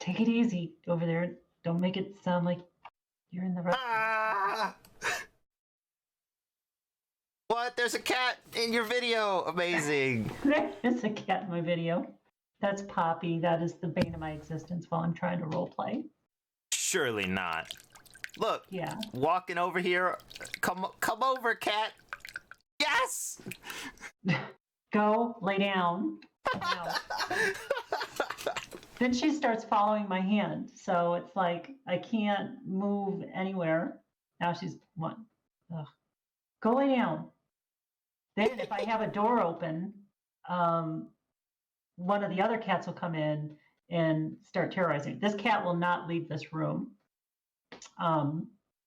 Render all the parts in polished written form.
Take it easy over there. Don't make it sound like you're in the right. Ah! What? There's a cat in your video. Amazing. There is a cat in my video. That's Poppy. That is the bane of my existence while I'm trying to roleplay. Surely not. Look. Yeah. Walking over here. Come over, cat. Yes. Go lay down. Wow. Then she starts following my hand, so it's like I can't move anywhere. Now she's one. Ugh. Go lay down. Then if I have a door open, one of the other cats will come in and start terrorizing. This cat will not leave this room.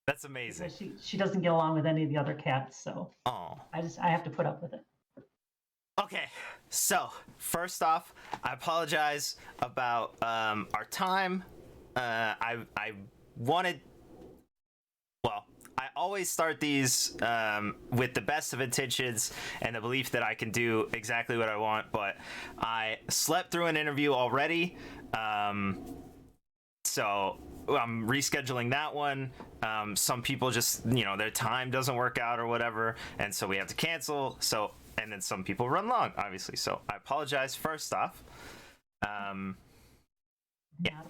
That's amazing. She doesn't get along with any of the other cats, so Oh. I have to put up with it. Okay, so first off, I apologize about our time. I wanted. Well, I always start these with the best of intentions and the belief that I can do exactly what I want, but I slept through an interview already, so I'm rescheduling that one. Some people just, their time doesn't work out or whatever, and so we have to cancel. And then some people run long, obviously. So I apologize first off. Yeah,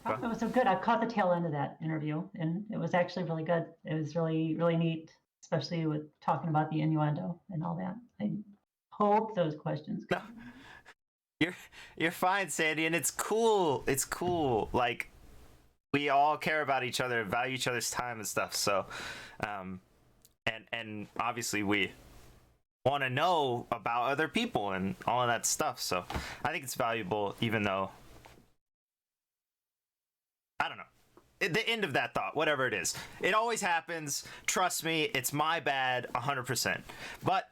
it was so good. I caught the tail end of that interview, and it was actually really good. It was really, really neat, especially with talking about the innuendo and all that. I hope those questions. No, you're fine, Sandy, and it's cool. It's cool. Like, we all care about each other, value each other's time and stuff. So, and obviously we want to know about other people and all of that stuff. So I think it's valuable, even though, I don't know. At the end of that thought, whatever it is, it always happens. Trust me, it's my bad 100%. But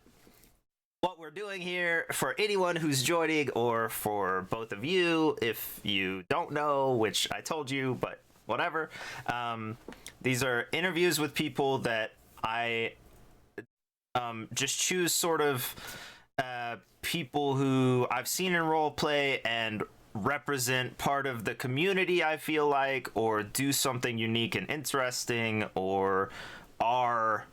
what we're doing here, for anyone who's joining, or for both of you, if you don't know, which I told you, but whatever, these are interviews with people that I just choose sort of people who I've seen in roleplay and represent part of the community, I feel like, or do something unique and interesting, or are,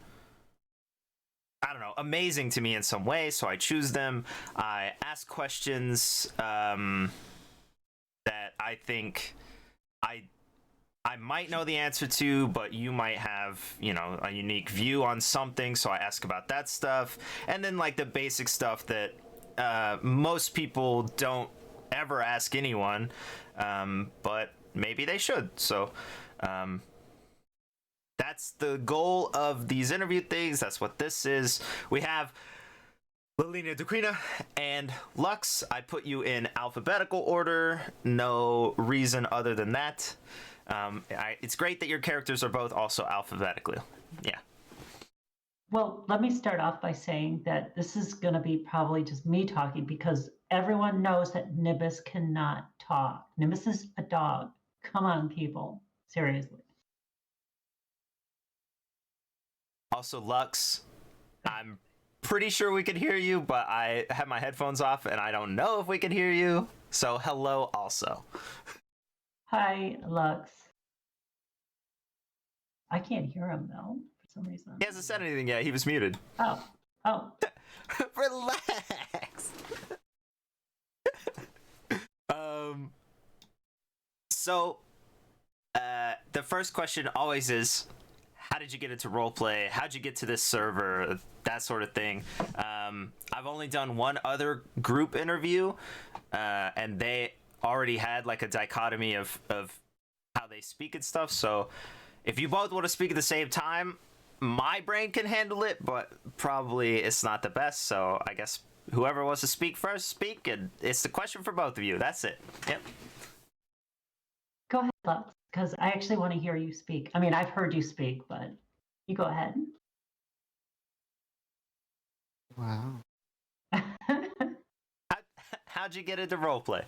I don't know, amazing to me in some way. So I choose them. I ask questions that I think I might know the answer to, but you might have, a unique view on something, so I ask about that stuff. And then, like, the basic stuff that most people don't ever ask anyone, but maybe they should. So that's the goal of these interview things. That's what this is. We have Lilina Duquina and Lux. I put you in alphabetical order. No reason other than that. It's great that your characters are both also alphabetically. Yeah. Well, let me start off by saying that this is going to be probably just me talking, because everyone knows that Nimbus cannot talk. Nimbus is a dog. Come on, people. Seriously. Also, Lux, I'm pretty sure we could hear you, but I have my headphones off and I don't know if we can hear you. So hello also. Hi, Lux. I can't hear him, though, for some reason. He hasn't said anything yet. He was muted. Oh. Relax. So, the first question always is, how did you get into roleplay? How'd you get to this server? That sort of thing. I've only done one other group interview, and they already had like a dichotomy of how they speak and stuff. So if you both want to speak at the same time, my brain can handle it, but probably it's not the best. So I guess whoever wants to speak first, speak, and it's the question for both of you. That's it. Yep. Go ahead, Lux, because I actually want to hear you speak. I mean, I've heard you speak, but you go ahead. Wow. How'd you get into roleplay?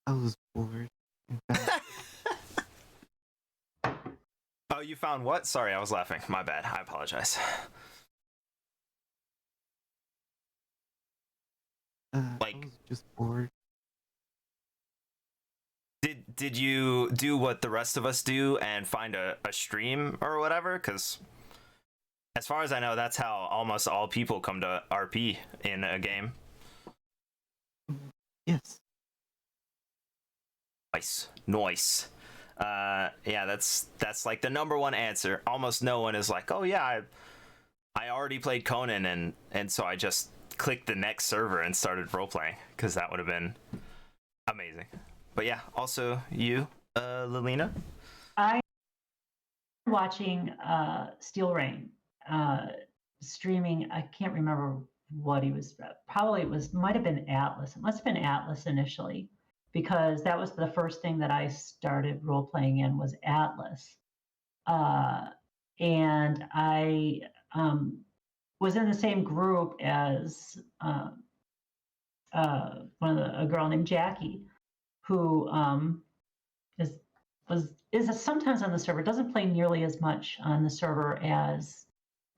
I was bored. Oh, you found what? Sorry, I was laughing. My bad. I apologize. I was just bored. Did you do what the rest of us do and find a stream or whatever? Because as far as I know, that's how almost all people come to RP in a game. Yes. Nice. Yeah, that's like the number one answer. Almost no one is like, oh yeah, I already played Conan and so I just clicked the next server and started role playing, because that would have been amazing. But yeah, also you, Lilina. I'm watching Steel Rain streaming. I can't remember what he was. Probably might have been Atlas. It must have been Atlas initially, because that was the first thing that I started role playing in was Atlas. And I was in the same group as a girl named Jackie, who is sometimes on the server. Doesn't play nearly as much on the server as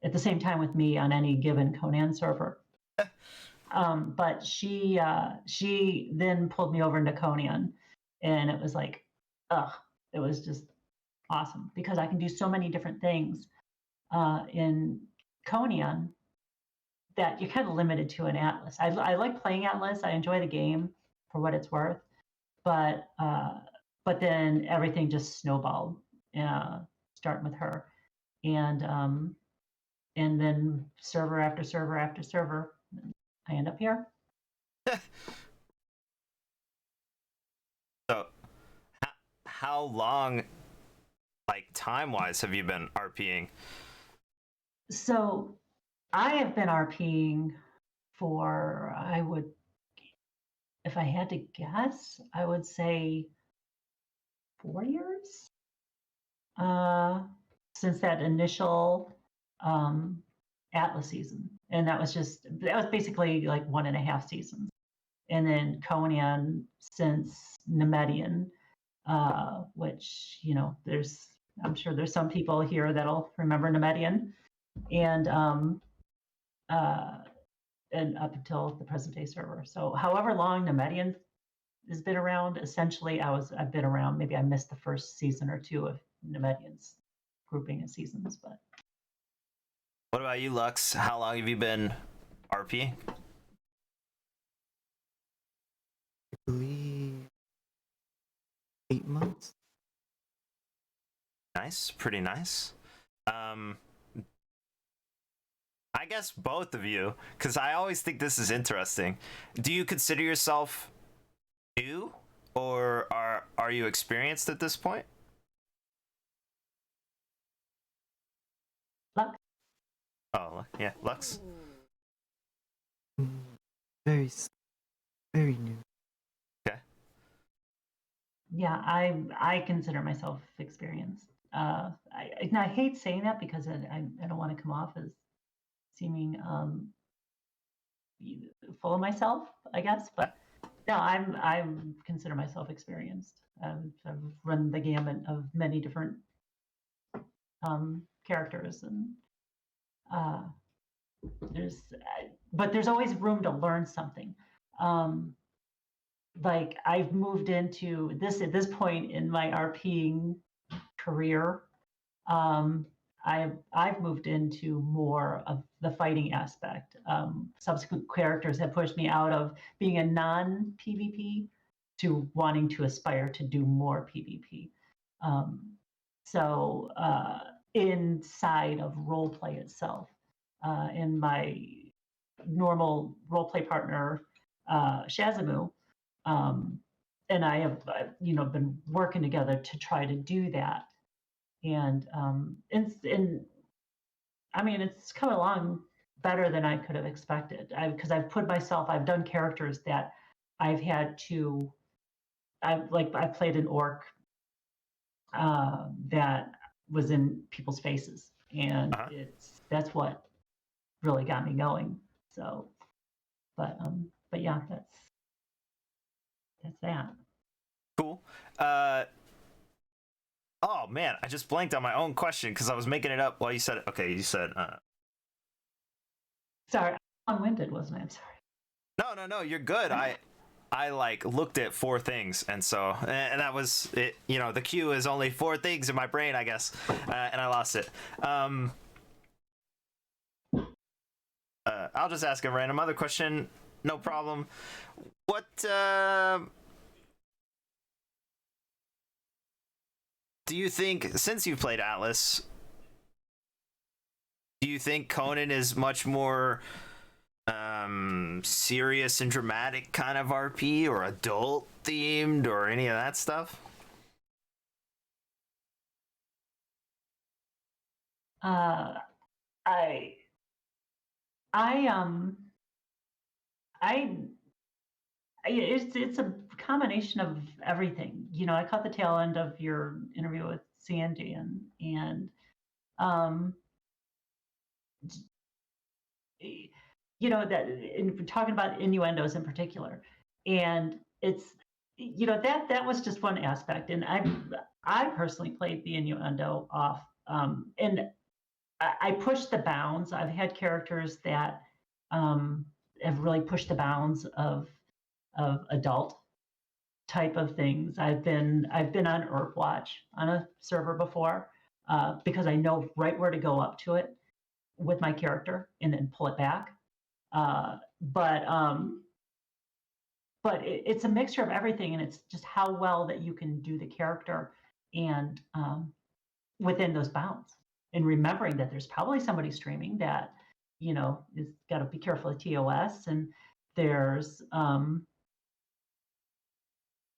at the same time with me on any given Conan server. But she then pulled me over into Conan, and it was like, it was just awesome because I can do so many different things in Conan that you're kind of limited to an Atlas. I like playing Atlas. I enjoy the game for what it's worth, but then everything just snowballed, starting with her, and then server after server after server, I end up here. So, how long, like time-wise, have you been RPing? So, I have been RPing for, if I had to guess, I would say 4 years. Since that initial Atlas season, and that was basically like 1.5 seasons, and then Conan since Nemedian, which I'm sure there's some people here that'll remember Nemedian, and up until the present day server. So however long Nemedian has been around, essentially I've been around. Maybe I missed the first season or two of Nemedian's grouping of seasons, but. What about you, Lux? How long have you been RPing? I believe 8 months. Nice, pretty nice. I guess both of you, because I always think this is interesting. Do you consider yourself new, or are you experienced at this point? Lux? Oh, yeah, Lux. Very, very new. Okay. Yeah, I consider myself experienced. I hate saying that because I don't want to come off as seeming full of myself, I guess. But no, I consider myself experienced. I've run the gamut of many different characters, and there's always room to learn something. Like I've moved into this at this point in my RPing career. I've moved into more of the fighting aspect. Subsequent characters have pushed me out of being a non-PvP to wanting to aspire to do more PvP. So inside of roleplay itself, in my normal roleplay partner, Shazamu, and I have been working together to try to do that, and I mean it's come along better than I could have expected, because I've done characters that I've had to I played an orc that was in people's faces, and that's what really got me going. So but yeah, that's that. Cool. Oh man, I just blanked on my own question because I was making it up while you said it. Okay, you said Sorry, long-winded, wasn't I? I'm sorry. no, you're good. I like looked at four things, and so and that was it. You know, the queue is only four things in my brain, I guess, and I lost it. I'll just ask a random other question. No problem. What do you think, since you've played Atlas, do you think Conan is much more serious and dramatic kind of RP, or adult themed, or any of that stuff? Uh, I, I, I, it's a combination of everything. You know, I caught the tail end of your interview with Sandy, and um, you know that in talking about innuendos in particular, and it's that was just one aspect, and I personally played the innuendo off, and I pushed the bounds. I've had characters that have really pushed the bounds of adult type of things. I've been on Earth Watch on a server before, because I know right where to go up to it with my character and then pull it back. Uh, but it's a mixture of everything, and it's just how well that you can do the character and within those bounds, and remembering that there's probably somebody streaming that is got to be careful of TOS, and there's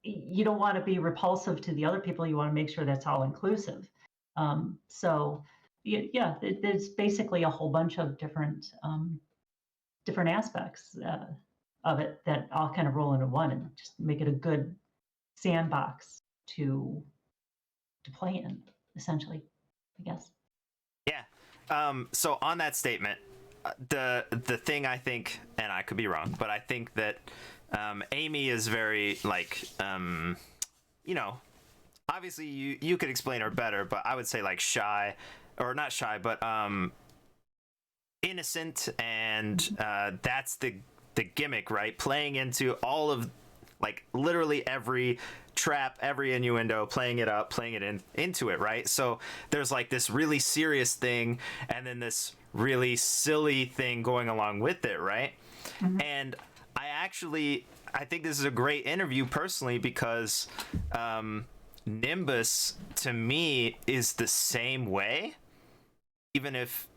you don't want to be repulsive to the other people. You want to make sure that's all inclusive. So yeah, there's basically a whole bunch of different aspects of it that all kind of roll into one and just make it a good sandbox to play in, essentially, I guess. Yeah. So on that statement, the thing I think, and I could be wrong, but I think that Aimee is very like obviously you could explain her better, but I would say like shy, or not shy, but innocent, and that's the gimmick, right? Playing into all of, like, literally every trap, every innuendo, playing it up, playing it into it, right? So there's like this really serious thing, and then this really silly thing going along with it, right? Mm-hmm. And I think this is a great interview personally, because Nimbus to me is the same way, even if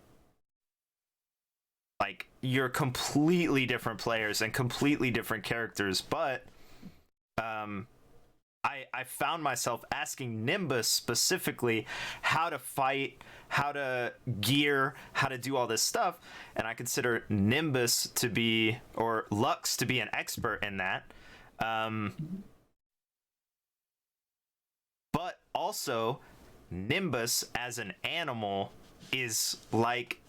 like you're completely different players and completely different characters, but I found myself asking Nimbus specifically how to fight, how to gear, how to do all this stuff, and I consider Nimbus to be, or Lux to be, an expert in that. But also, Nimbus as an animal is like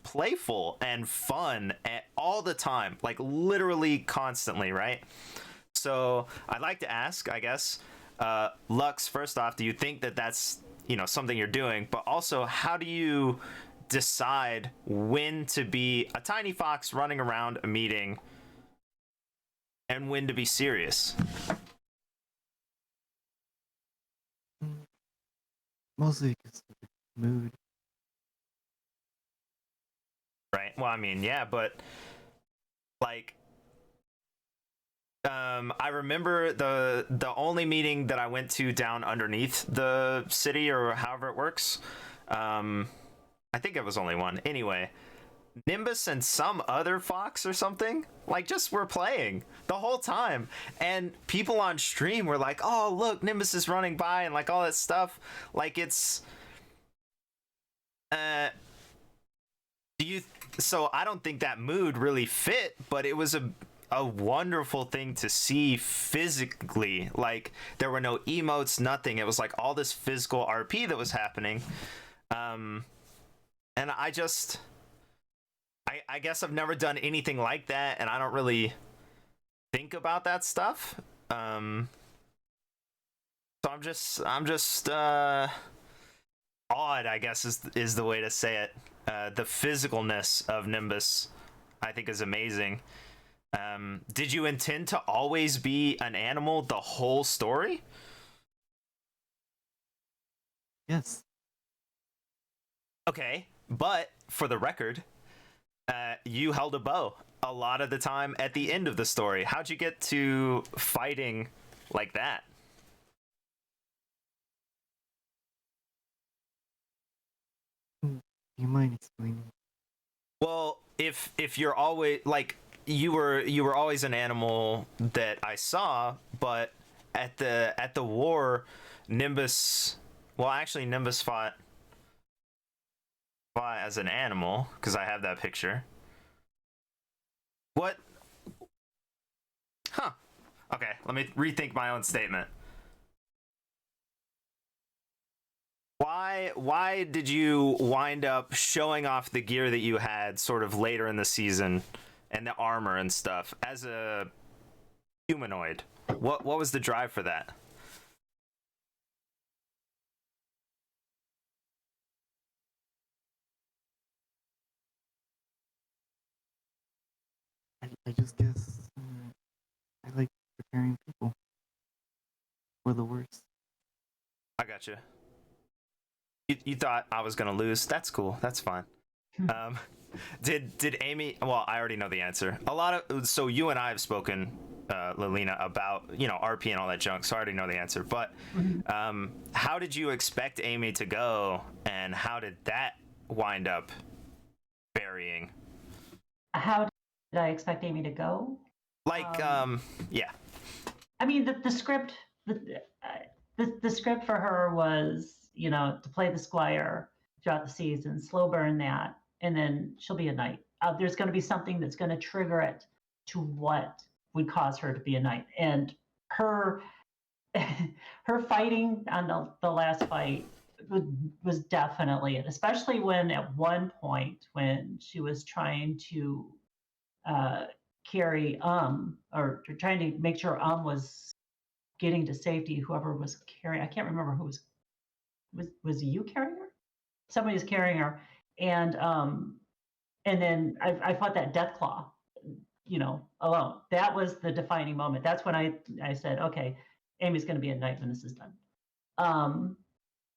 playful and fun all the time, like literally constantly, right? So I'd like to ask, I guess, Lux, first off, do you think that that's something you're doing? But also, how do you decide when to be a tiny fox running around a meeting and when to be serious? Mostly because of the mood. Right. Well, I mean, yeah, but like, I remember the only meeting that I went to down underneath the city, or however it works. I think it was only one. Anyway, Nimbus and some other fox or something, like, just were playing the whole time, and people on stream were like, "Oh, look, Nimbus is running by," and like all that stuff. Like, it's do you so I don't think that mood really fit, but it was a wonderful thing to see physically. Like, there were no emotes, nothing. It was like all this physical RP that was happening. And I just I guess I've never done anything like that, and I don't really think about that stuff. So I'm just awed, I guess is the way to say it. The physicalness of Nimbus, I think, is amazing. Did you intend to always be an animal the whole story? Yes. Okay, but for the record, you held a bow a lot of the time at the end of the story. How'd you get to fighting like that? Do you mind explaining? Well, if you're always like you were always an animal that I saw, but at the war, Nimbus, well, actually Nimbus fought as an animal because I have that picture. What? Huh. Okay, let me rethink my own statement. Why did you wind up showing off the gear that you had sort of later in the season and the armor and stuff as a humanoid? What was the drive for that? I just guess I like preparing people for the worst. I got you. You thought I was gonna lose. That's cool. That's fine. Um, did Aimee? Well, I already know the answer. A lot of so you and I have spoken, Lilina, about RP and all that junk. So I already know the answer. But how did you expect Aimee to go, and how did that wind up burying? How did I expect Aimee to go? Like, yeah. I mean, the script, the script for her was, to play the squire throughout the season, slow burn that, and then she'll be a knight. There's going to be something that's going to trigger it to what would cause her to be a knight, and her her fighting on the last fight was definitely it, especially when at one point when she was trying to uh, carry or trying to make sure was getting to safety. Whoever was carrying, I can't remember who was you carrying her? Somebody was carrying her, and then I fought that death claw, alone. That was the defining moment. That's when I said, okay, Aimee's going to be a knight when this is done.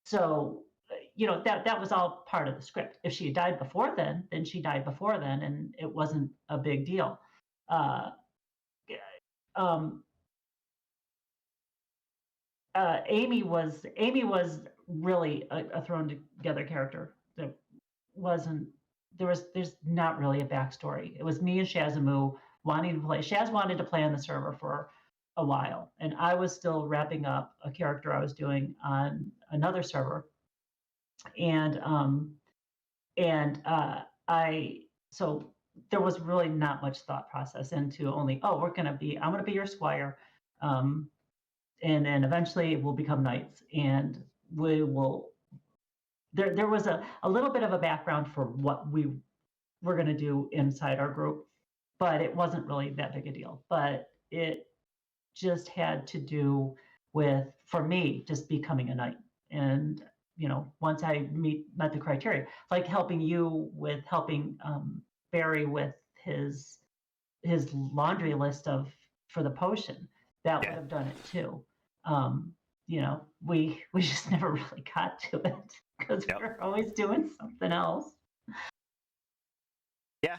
So that was all part of the script. If she had died before then she died before then, and it wasn't a big deal. Uh, um, Aimee was really a thrown together character. That wasn't there's not really a backstory. It was me and Shazamu wanting to play. Shaz wanted to play on the server for a while, and I was still wrapping up a character I was doing on another server, and I so there was really not much thought process into only I'm gonna be your squire, um, and then eventually we'll become knights, and we will. There was a little bit of a background for what we were going to do inside our group, but it wasn't really that big a deal. But it just had to do with, for me, just becoming a knight. And once I met the criteria, like helping you with helping Barry with his laundry list for the potion, that would have done it too. We just never really got to it because we're always doing something else. Yeah.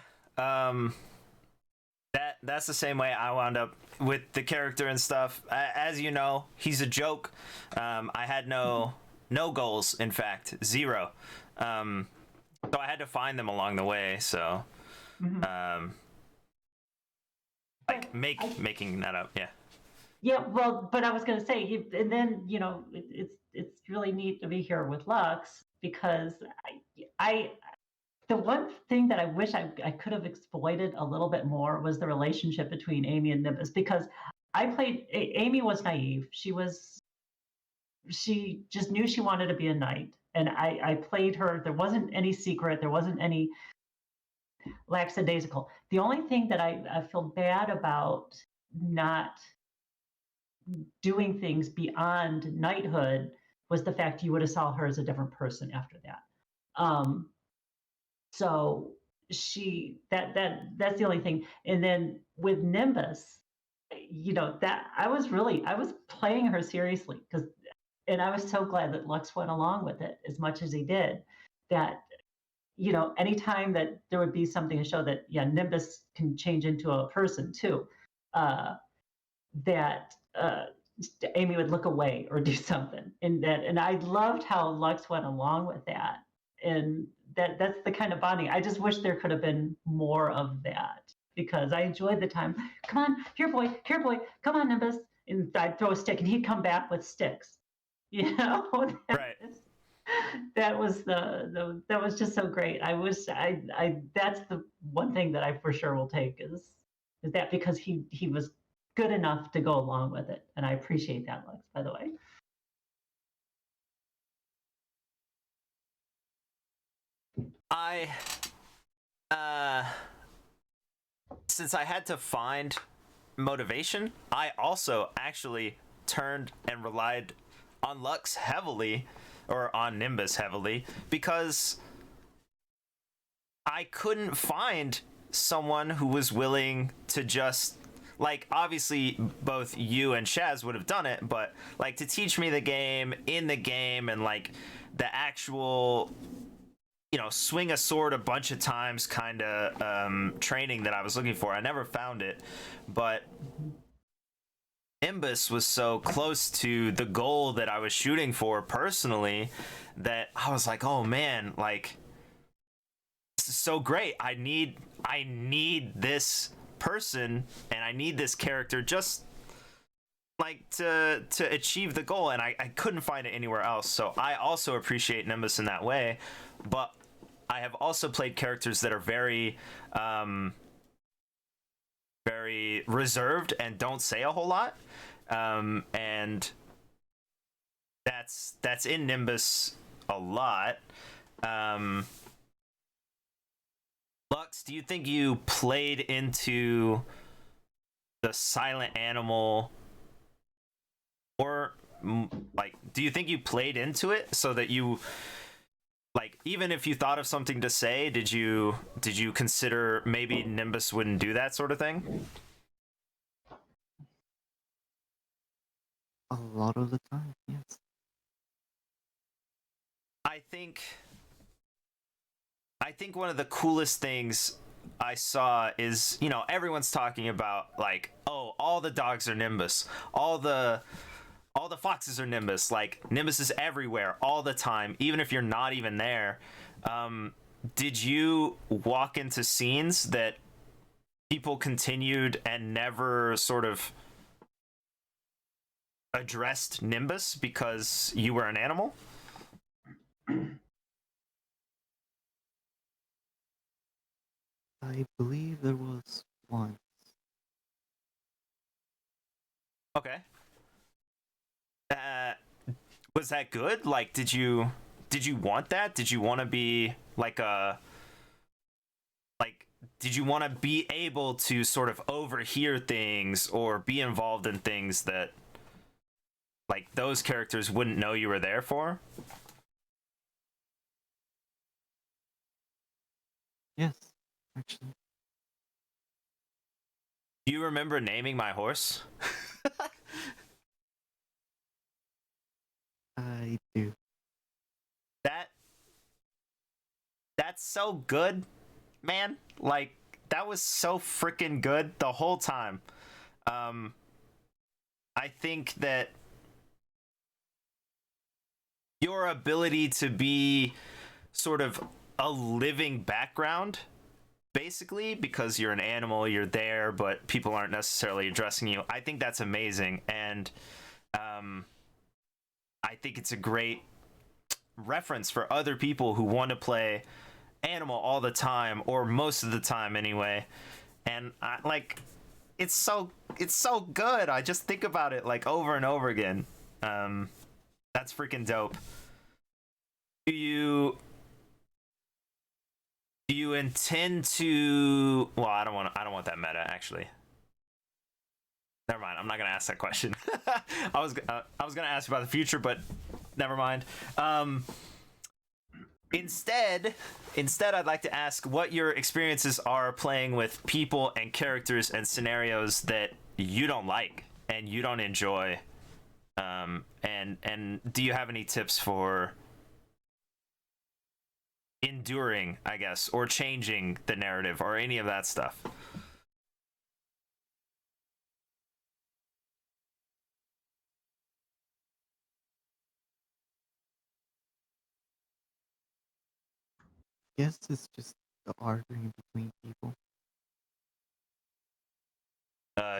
That's the same way I wound up with the character and stuff. As you know, he's a joke. I had no goals, in fact, zero. So I had to find them along the way. So, making that up, yeah. Yeah, well, but I was going to say, and then it's really neat to be here with Lux because I the one thing that I wish I could have exploited a little bit more was the relationship between Aimee and Nimbus, because Aimee was naive. She just knew she wanted to be a knight, and I played her. There wasn't any secret. There wasn't any lackadaisical. The only thing that I feel bad about not doing things beyond knighthood was the fact you would have saw her as a different person after that. Um, so that's the only thing. And then with Nimbus, that I was playing her seriously because, and I was so glad that Lux went along with it as much as he did. That anytime that there would be something to show that Nimbus can change into a person too, that Aimee would look away or do something, and I loved how Lux went along with that, and that's the kind of bonding. I just wish there could have been more of that because I enjoyed the time. Come on, here boy, come on Nimbus, and I'd throw a stick and he'd come back with sticks. Right. That was that was just so great. I that's the one thing that I for sure will take is that because he was good enough to go along with it, and I appreciate that, Lex. By the way, I uh since I had to find motivation, I also actually turned and relied on Lux heavily, or on Nimbus heavily, because I couldn't find someone who was willing to just, like, obviously both you and Shaz would have done it, but like to teach me the game in the game, and like the actual swing a sword a bunch of times kind of training that I was looking for. I never found it, but Nimbus was so close to the goal that I was shooting for personally that I was like, oh man, like this is so great. I need this person, and I need this character just like to achieve the goal, and I couldn't find it anywhere else. So I also appreciate Nimbus in that way, but I have also played characters that are very very reserved and don't say a whole lot, and that's in Nimbus a lot. Lux, do you think you played into the silent animal, or like, do you think you played into it so that you, like, even if you thought of something to say, did you consider maybe Nimbus wouldn't do that sort of thing? A lot of the time, yes. I think one of the coolest things I saw is, everyone's talking about like, oh, all the dogs are Nimbus, all the foxes are Nimbus, like Nimbus is everywhere all the time, even if you're not even there. Did you walk into scenes that people continued and never sort of addressed Nimbus because you were an animal? I believe there was one. Okay. Was that good? Like, did you want that? Did you want to be like did you want to be able to sort of overhear things or be involved in things that like those characters wouldn't know you were there for? Yes, actually. Do you remember naming my horse? I do. that that's so good, man. Like, that was so freaking good the whole time. I think that your ability to be sort of a living background, basically, because you're an animal, you're there, but people aren't necessarily addressing you. I think that's amazing, and I think it's a great reference for other people who want to play animal all the time, or most of the time anyway. And I like, it's so good. I just think about it like over and over again. That's freaking dope. Do you intend to, well, I don't want that meta actually. Never mind. I'm not gonna ask that question. I was gonna ask about the future, but never mind. Instead, I'd like to ask what your experiences are playing with people and characters and scenarios that you don't like and you don't enjoy. And do you have any tips for enduring, I guess, or changing the narrative or any of that stuff? Guess it's just the arguing between people.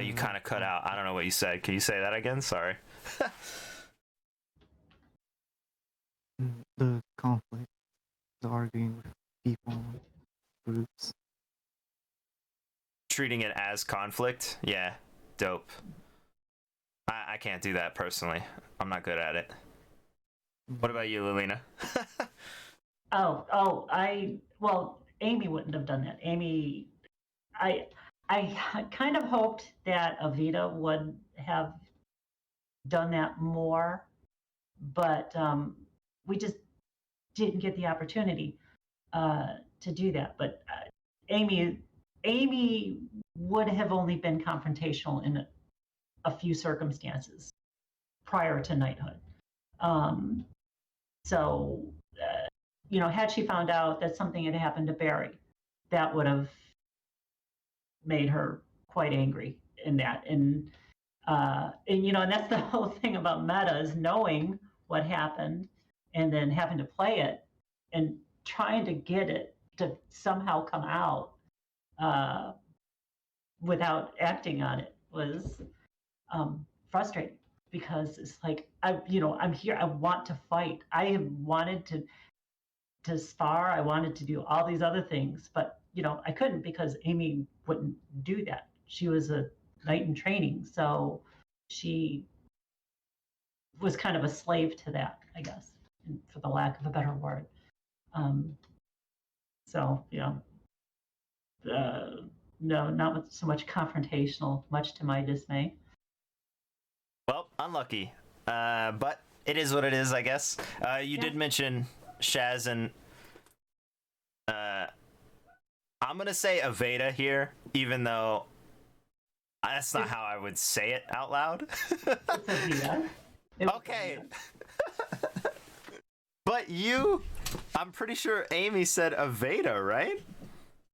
You kind of cut out. I don't know what you said. Can you say that again? Sorry. The conflict, the arguing with people, groups. Treating it as conflict. Yeah, dope. I can't do that personally. I'm not good at it. What about you, Lilina? Well, Aimee wouldn't have done that. Aimee, I kind of hoped that Avita would have done that more, but we just didn't get the opportunity to do that. But Aimee would have only been confrontational in a few circumstances prior to knighthood. So, had she found out that something had happened to Barry, that would have made her quite angry in that. And that's the whole thing about meta, is knowing what happened and then having to play it and trying to get it to somehow come out without acting on it was frustrating, because it's like, I'm here, I want to fight. I have wanted to spar, I wanted to do all these other things, but I couldn't, because Aimee wouldn't do that. She was a knight in training, so she was kind of a slave to that, I guess, for the lack of a better word. No, not so much confrontational, much to my dismay. Well, unlucky. But it is what it is, I guess. You did mention Shaz, and I'm going to say Aveda here, even though that's not how I would say it out loud. It's Aveda. Okay. But I'm pretty sure Aimee said Aveda, right?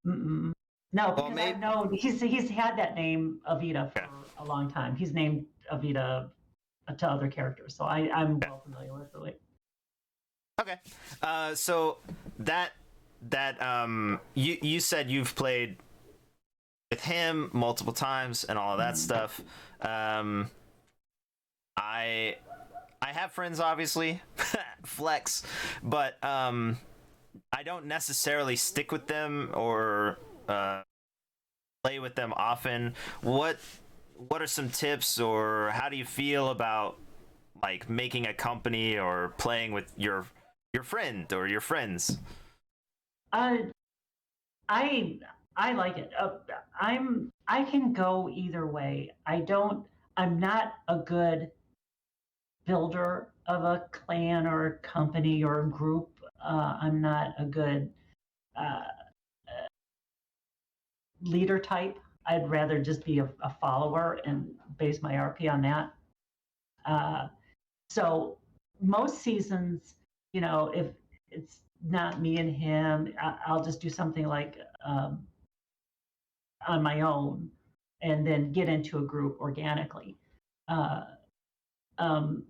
Mm-mm. No, because I've known he's had that name Avita for a long time. He's named Avita to other characters, so I'm well familiar with it. Okay. So that you said you've played with him multiple times and all of that stuff. I have friends, obviously, flex, but I don't necessarily stick with them or play with them often. What are some tips, or how do you feel about like making a company or playing with your friend or your friends? I like it. I can go either way. I'm not a good builder of a clan or a company or a group. I'm not a good leader type. I'd rather just be a follower and base my RP on that. So most seasons, if it's not me and him, I'll just do something like on my own, and then get into a group organically. But I've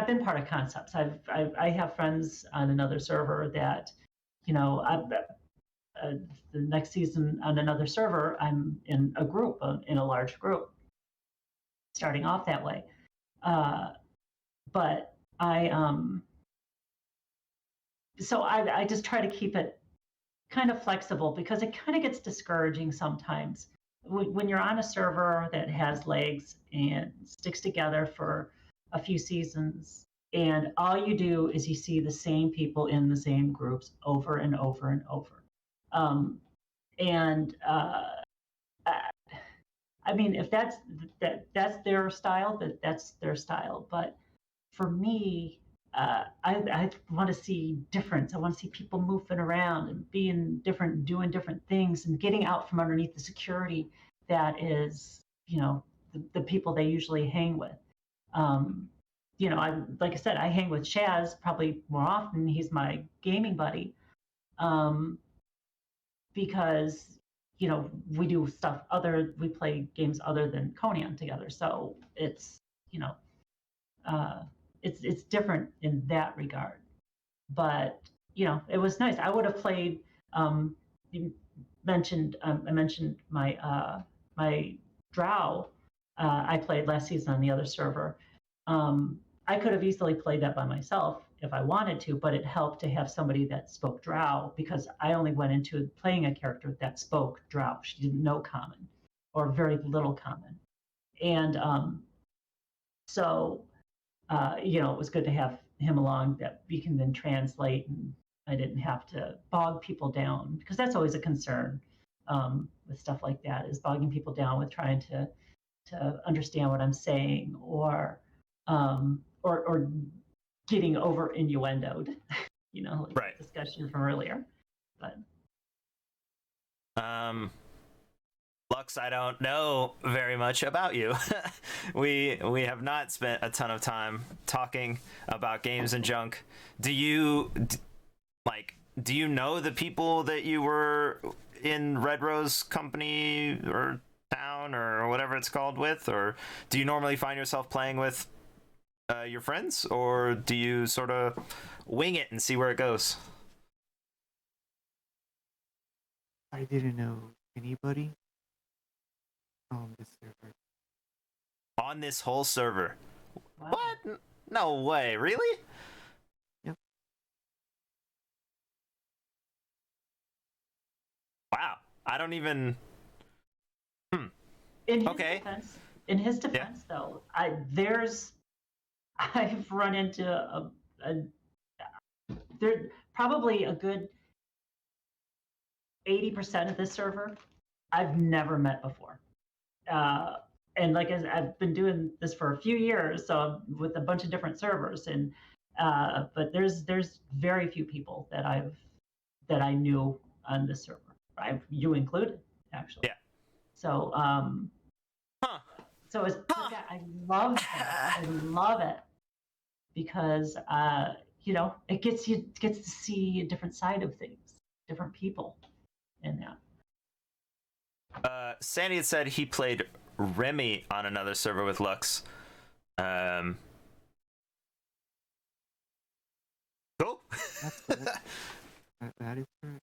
been part of concepts. I have friends on another server that, the next season on another server, I'm in a group, in a large group, starting off that way. But I just try to keep it kind of flexible, because it kind of gets discouraging sometimes when you're on a server that has legs and sticks together for a few seasons, and all you do is you see the same people in the same groups over and over and over. I mean, if that's their style, that's their style. But for me, I want to see difference. I want to see people moving around and being different, doing different things, and getting out from underneath the security that is, the people they usually hang with. Um, I like I said, I hang with Chaz probably more often. He's my gaming buddy, um, because we do stuff we play games other than Conan together. So it's you know uh, it's different in that regard. But it was nice. I would have played. You mentioned I mentioned my Drow. I played last season on the other server. I could have easily played that by myself if I wanted to, but it helped to have somebody that spoke Drow, because I only went into playing a character that spoke Drow. She didn't know Common, or very little Common, and so it was good to have him along that we can then translate, and I didn't have to bog people down, because that's always a concern with stuff like that, is bogging people down with trying to understand what I'm saying, or getting over innuendoed, like Right. the discussion from earlier. But Lux, I don't know very much about you. we have not spent a ton of time talking about games and junk. Do you know the people that you were in Red Rose Company or town or whatever it's called with, or do you normally find yourself playing with your friends, or do you sort of wing it and see where it goes? I didn't know anybody on this server. On this whole server? wow. What? No way, really? Yep. Wow, I don't even. In his Okay. defense, though, I've run into there probably a good 80% of this server I've never met before. And like I've been doing this for a few years, so with a bunch of different servers, and but there's very few people that I knew on this server. You included, actually. Yeah. So Huh. so I love that. I love it, because it gets to see a different side of things, different people in that. Sandy had said he played Remy on another server with Lux. Cool. That's correct. That is correct.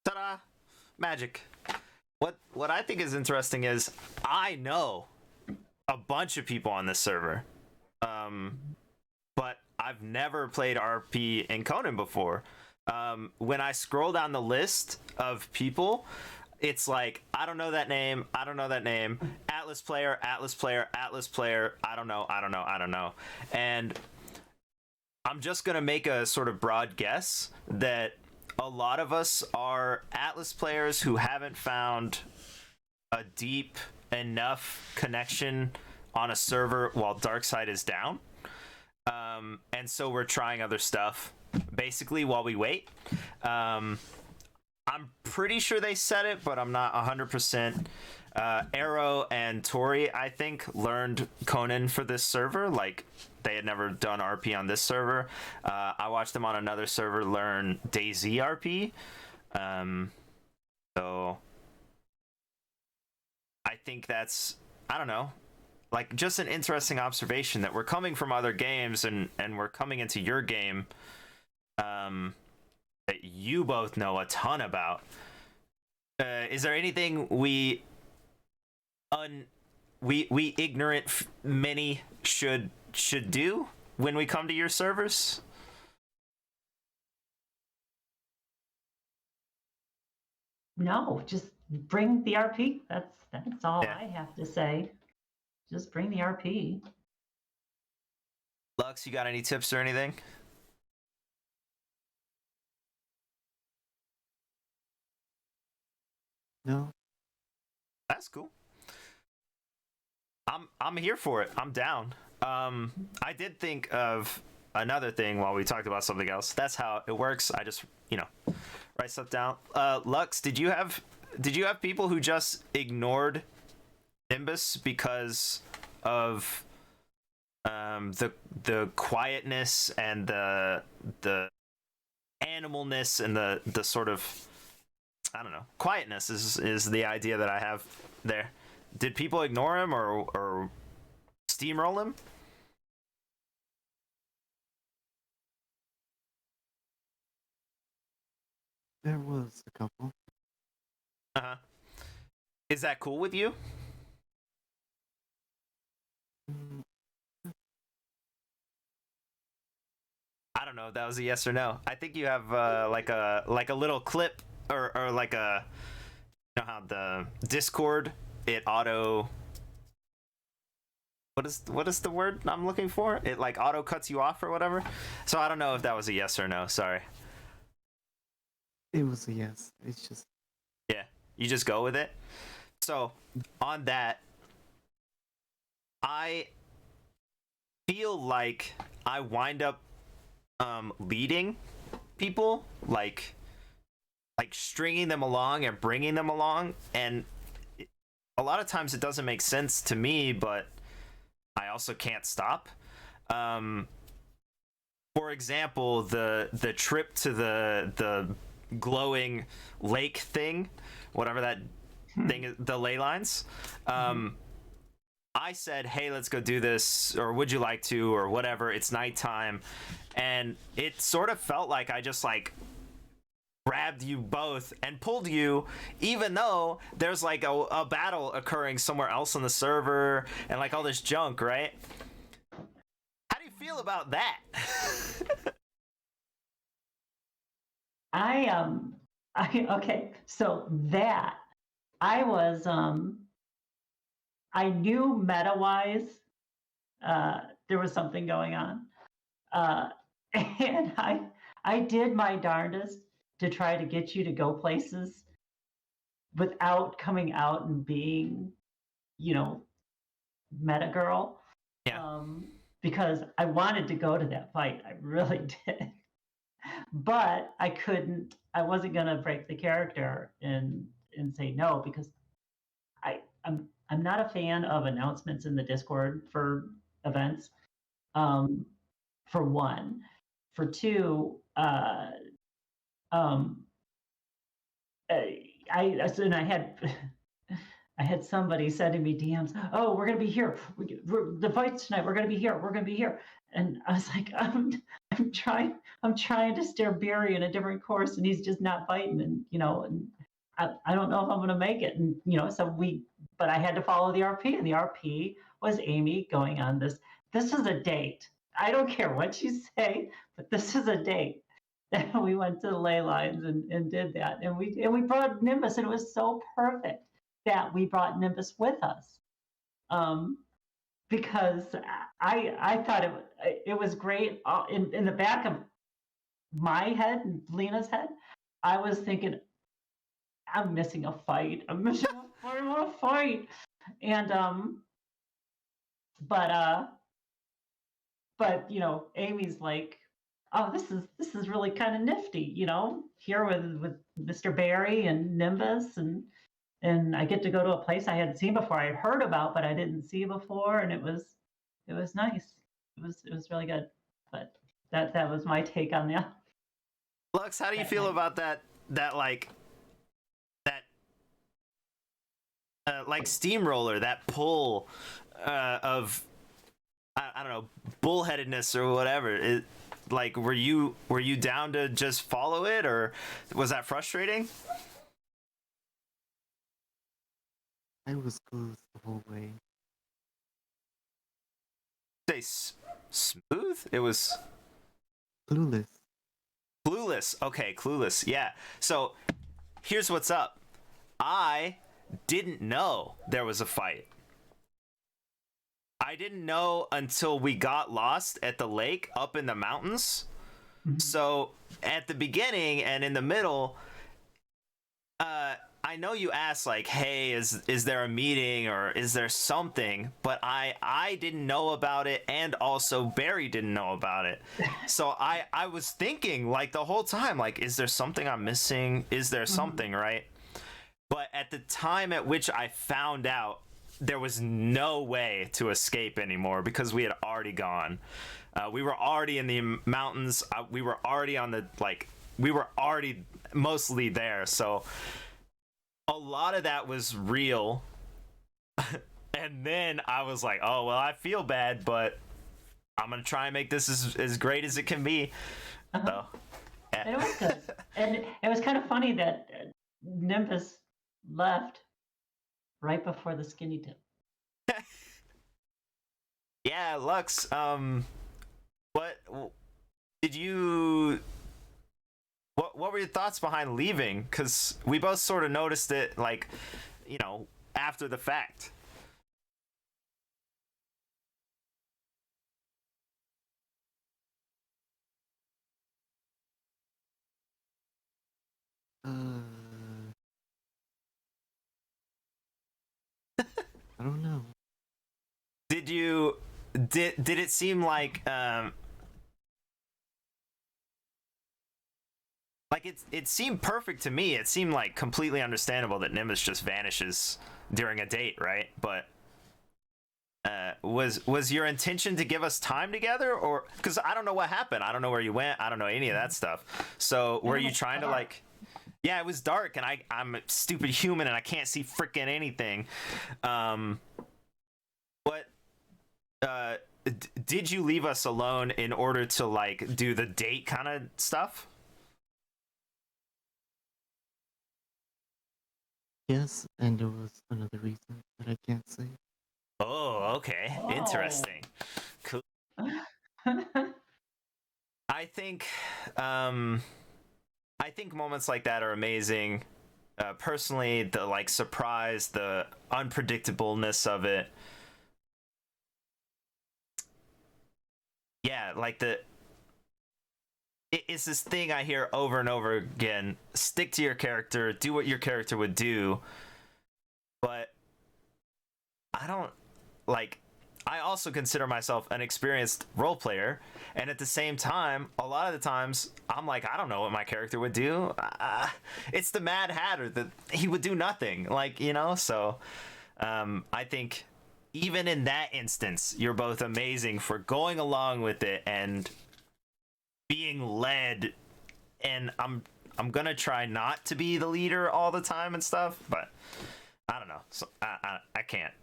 Ta-da! Magic. What I think is interesting is I know a bunch of people on this server, but I've never played RP in Conan before. When I scroll down the list of people, it's like, I don't know that name, I don't know that name, Atlas player, Atlas player, Atlas player, I don't know. And I'm just gonna make a sort of broad guess that a lot of us are Atlas players who haven't found a deep enough connection on a server while Darkside is down. And so we're trying other stuff basically while we wait. I'm pretty sure they said it, but I'm not 100%. Arrow and Tori, I think, learned Conan for this server. Like, they had never done RP on this server. I watched them on another server learn DayZ RP. So I think that's, I don't know, like, just an interesting observation that we're coming from other games, and we're coming into your game that you both know a ton about. Is there anything we ignorant many should do when we come to your servers? No, just bring the RP. That's all Yeah. I have to say. Just bring the RP. Lux, you got any tips or anything? No. That's cool. I'm here for it. I'm down. I did think of another thing while we talked about something else. That's how it works. I just, write stuff down. Lux, did you have people who just ignored Nimbus because of the quietness and the animalness and the sort of, I don't know, quietness is the idea that I have there. Did people ignore him or steamroll him? There was a couple. Uh-huh. Is that cool with you? Mm, I don't know if that was a yes or no. I think you have like a little clip or like a, how the Discord, it auto, what is the word I'm looking for? It like auto cuts you off or whatever. So I don't know if that was a yes or no. Sorry. it was a yes. It's just Yeah, you just go with it. So on that, I feel like I wind up leading people, like stringing them along and bringing them along, and a lot of times it doesn't make sense to me, but I also can't stop. For example, the trip to the glowing lake thing, whatever that thing is, the ley lines. I said, hey, let's go do this, or would you like to, or whatever. It's nighttime, and it sort of felt like I just like grabbed you both and pulled you, even though there's like a battle occurring somewhere else on the server and like all this junk, right? How do you feel about that? Okay, so that I was I knew meta wise there was something going on. And I did my darndest to try to get you to go places without coming out and being, meta girl. Yeah. Because I wanted to go to that fight. I really did. But I couldn't, I wasn't gonna break the character and say no, because I'm not a fan of announcements in the Discord for events. For one. For two, um, and I had I had somebody sending me DMs. Oh, we're gonna be here. The fight's tonight. We're gonna be here. We're gonna be here. And I was like, I'm trying to steer Barry in a different course, and he's just not fighting. And and I don't know if I'm gonna make it. And but I had to follow the RP, and the RP was Aimee going on this. This is a date. I don't care what you say, but this is a date. And we went to the ley lines and did that, and we brought Nimbus, and it was so perfect that we brought Nimbus with us, because I thought it was great. In the back of my head and Lena's head, I was thinking, I'm missing a fight. I'm missing a fight. I want to fight. And but Amy's like, oh, this is really kind of nifty, here with Mr. Barry and Nimbus, and I get to go to a place I hadn't seen before. I had heard about, but I didn't see before, and it was nice. It was really good. But that was my take on that. Lux, how do you feel about that like that like steamroller, that pull of I don't know, bullheadedness or whatever? Like, were you down to just follow it, or was that frustrating? I was close the whole way. Say smooth? It was Clueless. clueless. Okay, clueless. Yeah. So here's what's up. I didn't know there was a fight. I didn't know until we got lost at the lake up in the mountains. So at the beginning and in the middle, I I know you asked like, hey, is there a meeting or is there something, but I didn't know about it, and also Barry didn't know about it. So I was thinking like the whole time, like, is there something I'm missing? Is there something, right? But at the time at which I found out, there was no way to escape anymore because we had already gone. We were already in the mountains. We were already on the, like, we were already mostly there. So a lot of that was real. And then I was like, oh, well, I feel bad, but I'm going to try and make this as great as it can be. So, yeah. And it was good. And it was kind of funny that Nimbus left right before the skinny dip. Yeah, Lux, what did you... What were your thoughts behind leaving? Because we both sort of noticed it, like, you know, after the fact. I don't know. Did you... Did it seem like it seemed perfect to me. It seemed like completely understandable that Nimbus just vanishes during a date, right? But was your intention to give us time together, or because I don't know what happened? I don't know where you went. I don't know any of that stuff. So were you trying to like? Yeah, it was dark, and I'm a stupid human, and I can't see freaking anything. What? Did you leave us alone in order to like do the date kind of stuff? Yes, and there was another reason that I can't say. Oh, okay. Oh. Interesting. Cool. I think moments like that are amazing. Personally, the like surprise, the unpredictableness of it. Yeah, like it's this thing I hear over and over again. Stick to your character, do what your character would do. But I don't like, I also consider myself an experienced role player, and at the same time, a lot of the times I'm like, I don't know what my character would do. It's the Mad Hatter, that he would do nothing, like, you know. So I think even in that instance, you're both amazing for going along with it and being led. And I'm gonna try not to be the leader all the time and stuff, but I don't know. So I can't.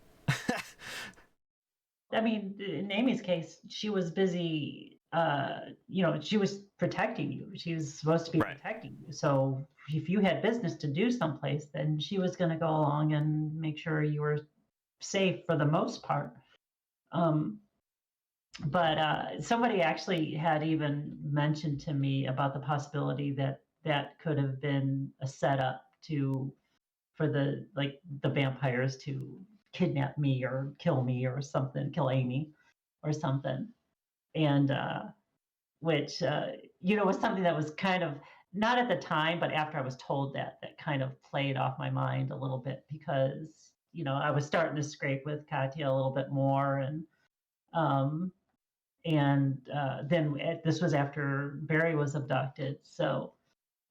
I mean, in Amy's case, she was busy, you know, she was protecting you. She was supposed to be Right. protecting you. So if you had business to do someplace, then she was going to go along and make sure you were safe for the most part. But somebody actually had even mentioned to me about the possibility that that could have been a setup for the vampires to kidnap me or kill me or something, kill Aimee or something. And which you know, was something that was kind of not at the time, but after I was told that, that kind of played off my mind a little bit, because you know, I was starting to scrape with Katya a little bit more, um, and then this was after Barry was abducted. So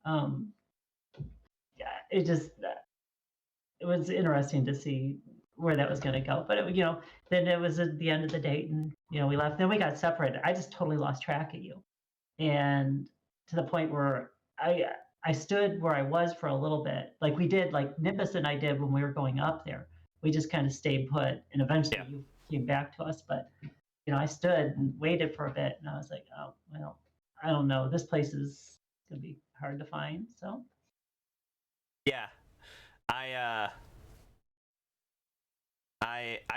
yeah, it was interesting to see where that was going to go. But it, you know, then it was at the end of the date, and you know, we left. Then we got separated. I just totally lost track of you, and to the point where I stood where I was for a little bit, like we did, like Nimbus and I did when we were going up there. We just kind of stayed put, and eventually Yeah. you came back to us. But you know, I stood and waited for a bit, and I was like, oh well, I don't know. This place is gonna be hard to find. So Yeah.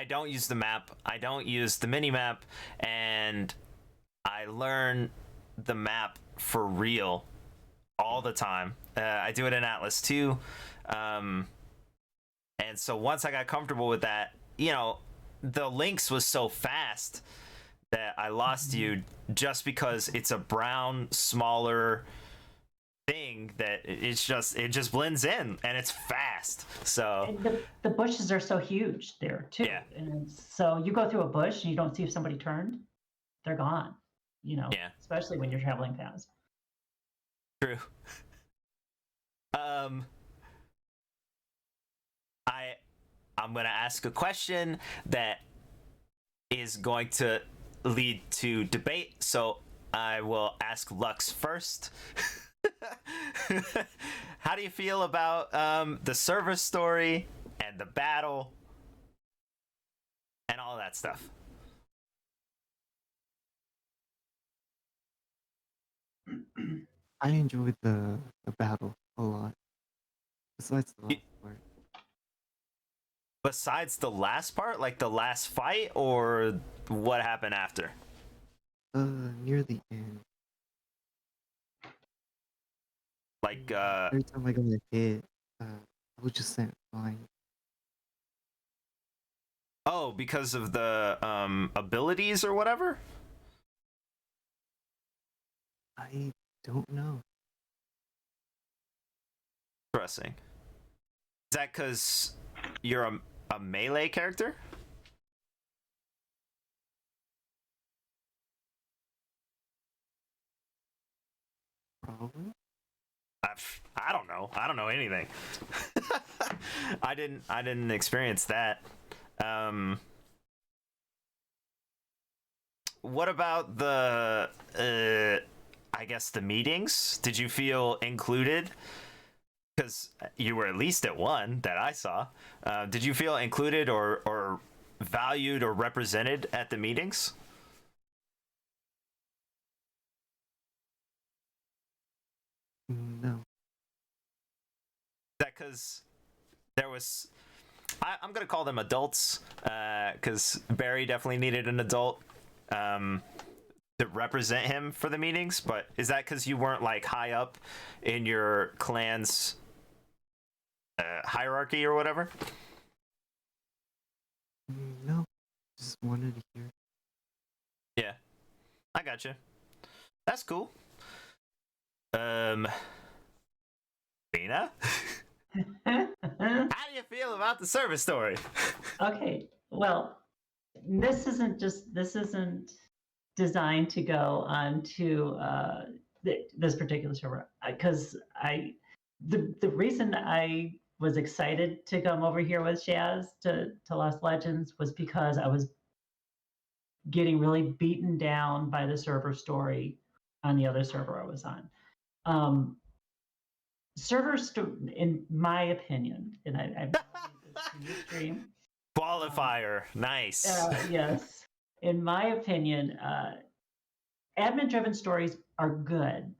I don't use the map. I don't use the mini map, and I learn the map for real all the time. I do it in Atlas too, and so once I got comfortable with that, you know, the links was so fast that I lost you just because it's a brown, smaller thing that it just blends in and it's fast. So And the bushes are so huge there too. Yeah. And so you go through a bush and you don't see if somebody turned, they're gone. Yeah. Especially when you're traveling fast. True. I'm gonna ask a question that is going to lead to debate, so I will ask Lux first. How do you feel about the server story and the battle and all that stuff? I enjoyed the battle a lot. Besides the last part. Besides the last part, like the last fight, or what happened after? Near the end. Like, Every time I got hit, I was just sent flying. oh, because of the abilities or whatever? I don't know. Interesting. Is that because you're a melee character? Probably. I don't know. I don't know anything. I didn't experience that. What about the I guess the meetings? Did you feel included? Because you were at least at one that I saw. Did you feel included or valued or represented at the meetings? No. Is that because there was... I'm going to call them adults, because Barry definitely needed an adult to represent him for the meetings, but is that because you weren't like high up in your clan's hierarchy or whatever? No. Just wanted to hear. Yeah, I gotcha. That's cool. Lena? How do you feel about the service story? Okay, well, this isn't designed to go on to this particular server, because the reason I was excited to come over here with Shaz to Lost Legends was because I was getting really beaten down by the server story on the other server I was on. In my opinion, and I in your stream. Qualifier, nice. Yes, in my opinion, admin-driven stories are good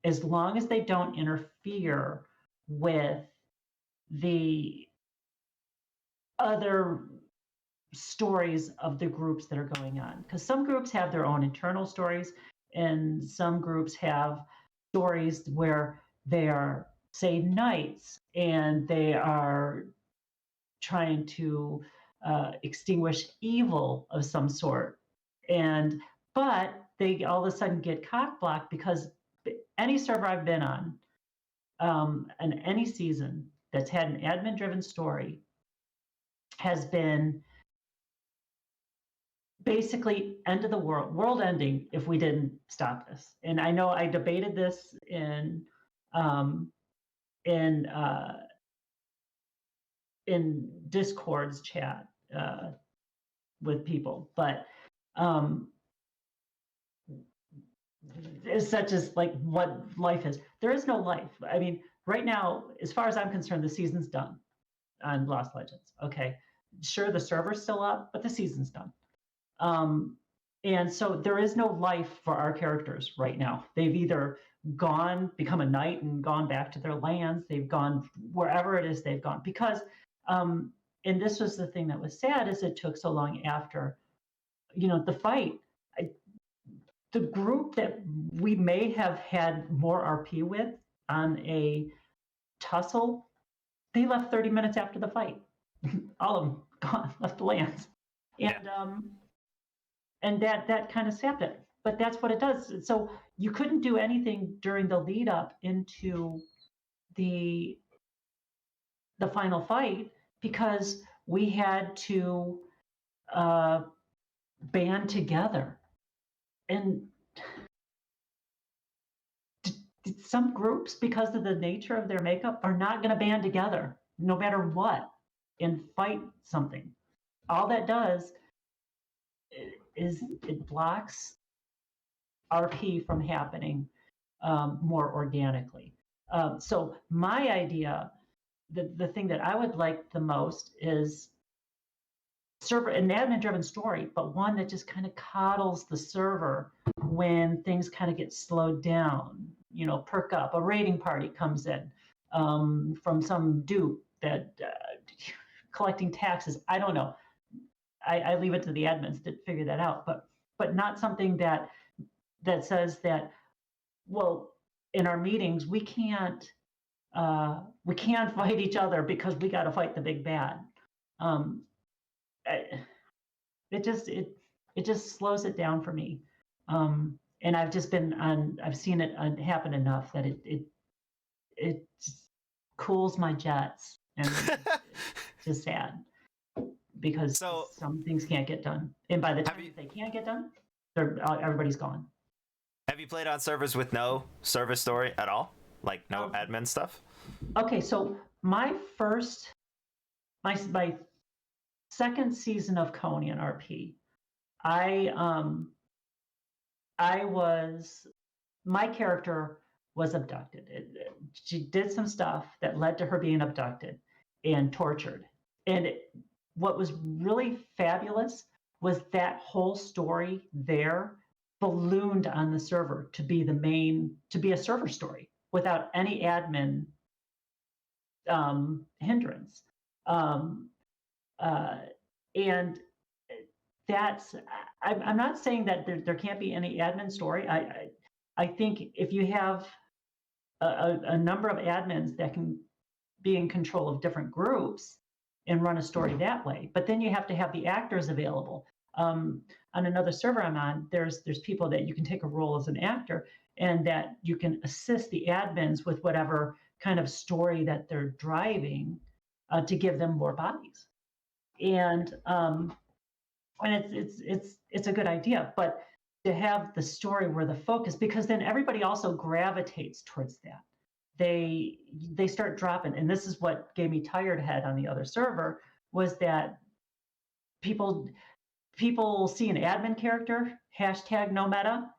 as long as they don't interfere with the other stories of the groups that are going on. Because some groups have their own internal stories, and some groups have stories where they are, say, knights, and they are trying to extinguish evil of some sort. But they all of a sudden get cock blocked because any server I've been on, and any season that's had an admin-driven story has been basically end of the world ending if we didn't stop this. And I know I debated this in Discord's chat with people, but it's such as like what life is. There is no life. I mean, right now, as far as I'm concerned, the season's done on Lost Legends. Okay, sure, the server's still up, but the season's done. And so there is no life for our characters right now. They've either become a knight and gone back to their lands. They've gone wherever it is they've gone. Because, and this was the thing that was sad, is it took so long after, the fight. The group that we may have had more RP with on a tussle, they left 30 minutes after the fight. All of them gone, left the lands. And that kind of sapped it. but that's what it does. So you couldn't do anything during the lead up into the final fight because we had to band together. And some groups, because of the nature of their makeup, are not going to band together no matter what and fight something. All that does is it blocks RP from happening more organically. So my idea, the thing that I would like the most is an admin-driven story, but one that just kind of coddles the server when things kind of get slowed down. Perk up. A raiding party comes in from some dupe that collecting taxes. I don't know. I leave it to the admins to figure that out. But not something that says that, well, in our meetings we can't fight each other because we got to fight the big bad. It just slows it down for me. And I've seen it happen enough that it just cools my jets, and it's just sad because some things can't get done. And by the time they can't get done, everybody's gone. Have you played on servers with no server story at all? Like no admin stuff? Okay, so my second season of Conan RP, my character was abducted. She did some stuff that led to her being abducted and tortured. And what was really fabulous was that whole story there ballooned on the server to be a server story without any admin hindrance. And that's, I'm not saying that there can't be any admin story. I think if you have a number of admins that can be in control of different groups and run a story that way, but then you have to have the actors available. On another server I'm on, there's people that you can take a role as an actor and that you can assist the admins with whatever kind of story that they're driving to give them more bodies. And it's a good idea, but to have the story where the focus, because then everybody also gravitates towards that. They start dropping, and this is what gave me tired head on the other server, was that people see an admin character, hashtag no meta,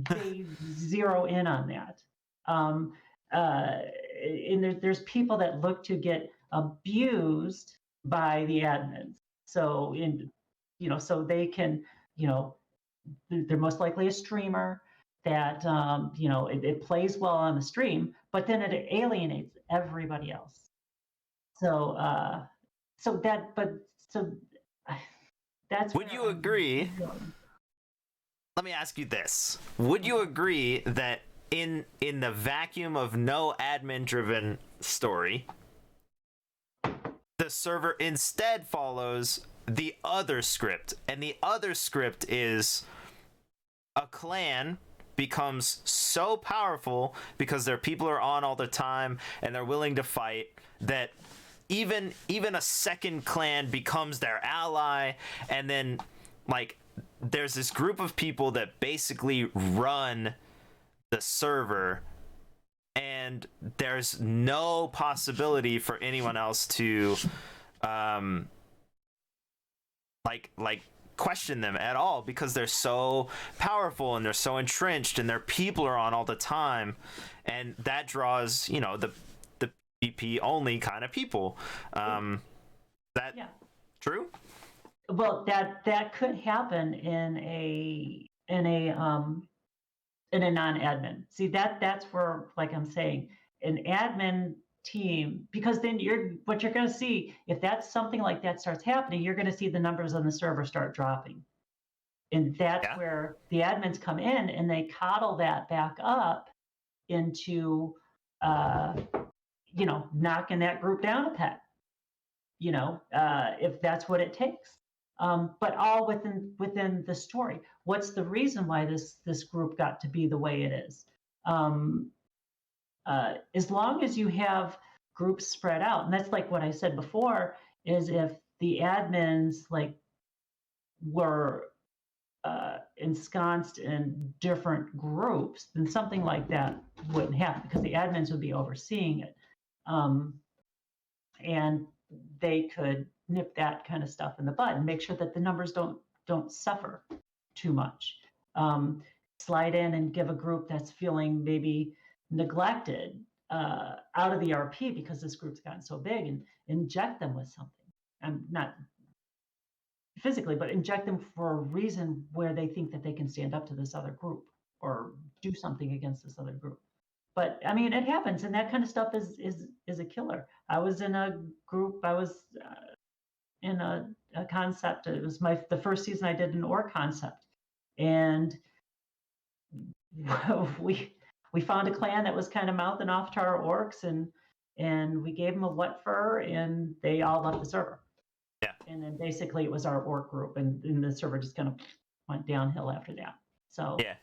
they zero in on that. And there's people that look to get abused by the admins. So so they can, they're most likely a streamer that, it plays well on the stream, but then it alienates everybody else. So that's. Would you agree? Let me ask you this. Would you agree that in the vacuum of no admin-driven story, the server instead follows the other script, and the other script is a clan becomes so powerful because their people are on all the time and they're willing to fight that even a second clan becomes their ally, and then like there's this group of people that basically run the server, and there's no possibility for anyone else to like question them at all because they're so powerful and they're so entrenched and their people are on all the time, and that draws the PvP only kind of people. True? Well, that could happen in a non-admin. See, that's where, like I'm saying, an admin team, because then what you're going to see, if that's something like that starts happening, you're going to see the numbers on the server start dropping. And that's where the admins come in and they coddle that back up into, knocking that group down a peg, if that's what it takes. But all within the story. what's the reason why this group got to be the way it is. As long as you have groups spread out, and that's like what I said before, is if the admins like were ensconced in different groups, then something like that wouldn't happen because the admins would be overseeing it. And they could nip that kind of stuff in the bud and make sure that the numbers don't suffer too much. Slide in and give a group that's feeling maybe neglected out of the RP because this group's gotten so big, and inject them with something. And not physically, but inject them for a reason where they think that they can stand up to this other group or do something against this other group. But I mean, it happens, and that kind of stuff is a killer. I was in a group. I was in a concept. It was the first season I did an orc concept, and we found a clan that was kind of mouthing off to our orcs, and we gave them a wet fur, and they all left the server. Yeah. And then basically it was our orc group, and the server just kind of went downhill after that. So yeah.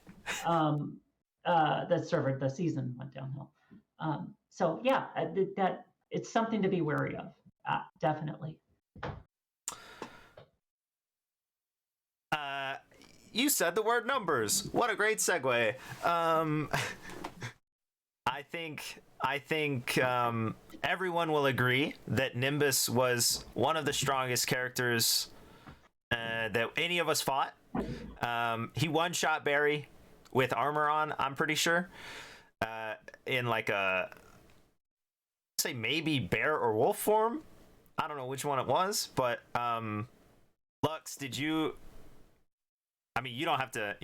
The server, the season went downhill. So yeah, that it's something to be wary of, definitely. You said the word numbers. What a great segue. I think everyone will agree that Nimbus was one of the strongest characters that any of us fought. He one-shot Barry with armor on, I'm pretty sure, in like a, say maybe bear or wolf form. I don't know which one it was, but Lux, did you? I mean, you don't have to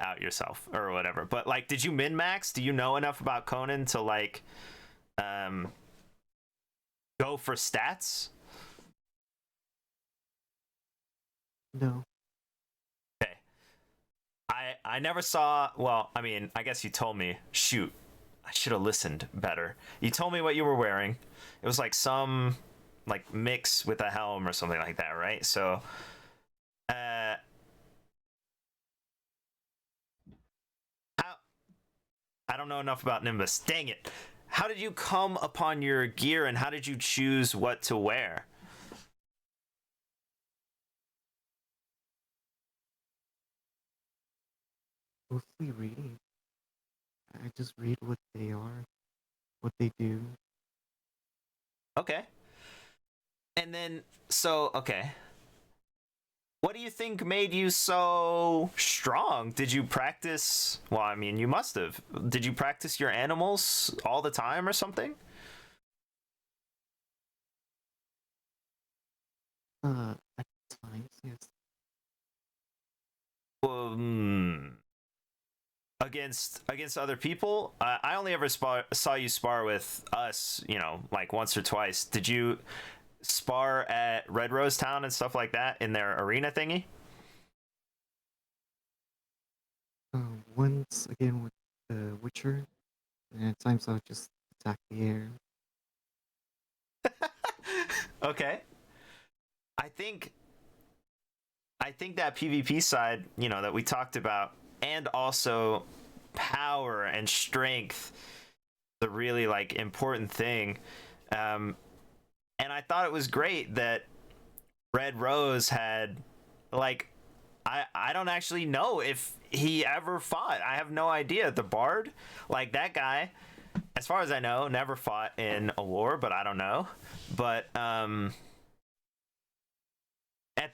out yourself or whatever, but like, did you min max? Do you know enough about Conan to like go for stats? No. Okay. I never saw. Well, I mean, I guess you told me. Shoot, I should have listened better. You told me what you were wearing. It was like some like mix with a helm or something like that, right? So, I don't know enough about Nimbus. Dang it. How did you come upon your gear, and how did you choose what to wear? Mostly reading. I just read what they are, what they do. Okay. And then, so, okay. What do you think made you so strong? Did you practice? Well, I mean, you must have. Did you practice your animals all the time or something? At times, yes. Against other people? I only ever saw you spar with us, you know, like once or twice. Did you spar at Red Rose Town and stuff like that in their arena thingy? Once again with the Witcher, and at times I'll just attack the air. Okay. I think that PvP side, you know, that we talked about, and also power and strength, the really like important thing. And I thought it was great that Red Rose had like, I don't actually know if he ever fought. I have no idea. The Bard, like that guy, as far as I know, never fought in a war, but I don't know. But at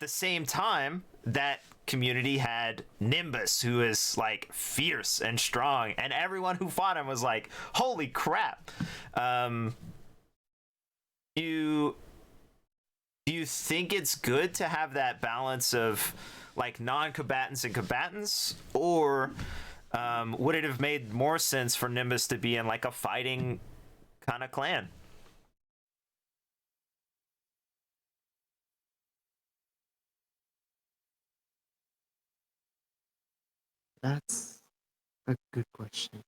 the same time, that community had Nimbus, who is like fierce and strong, and everyone who fought him was like, holy crap. Do you think it's good to have that balance of like non-combatants and combatants, or would it have made more sense for Nimbus to be in like a fighting kind of clan? That's a good question.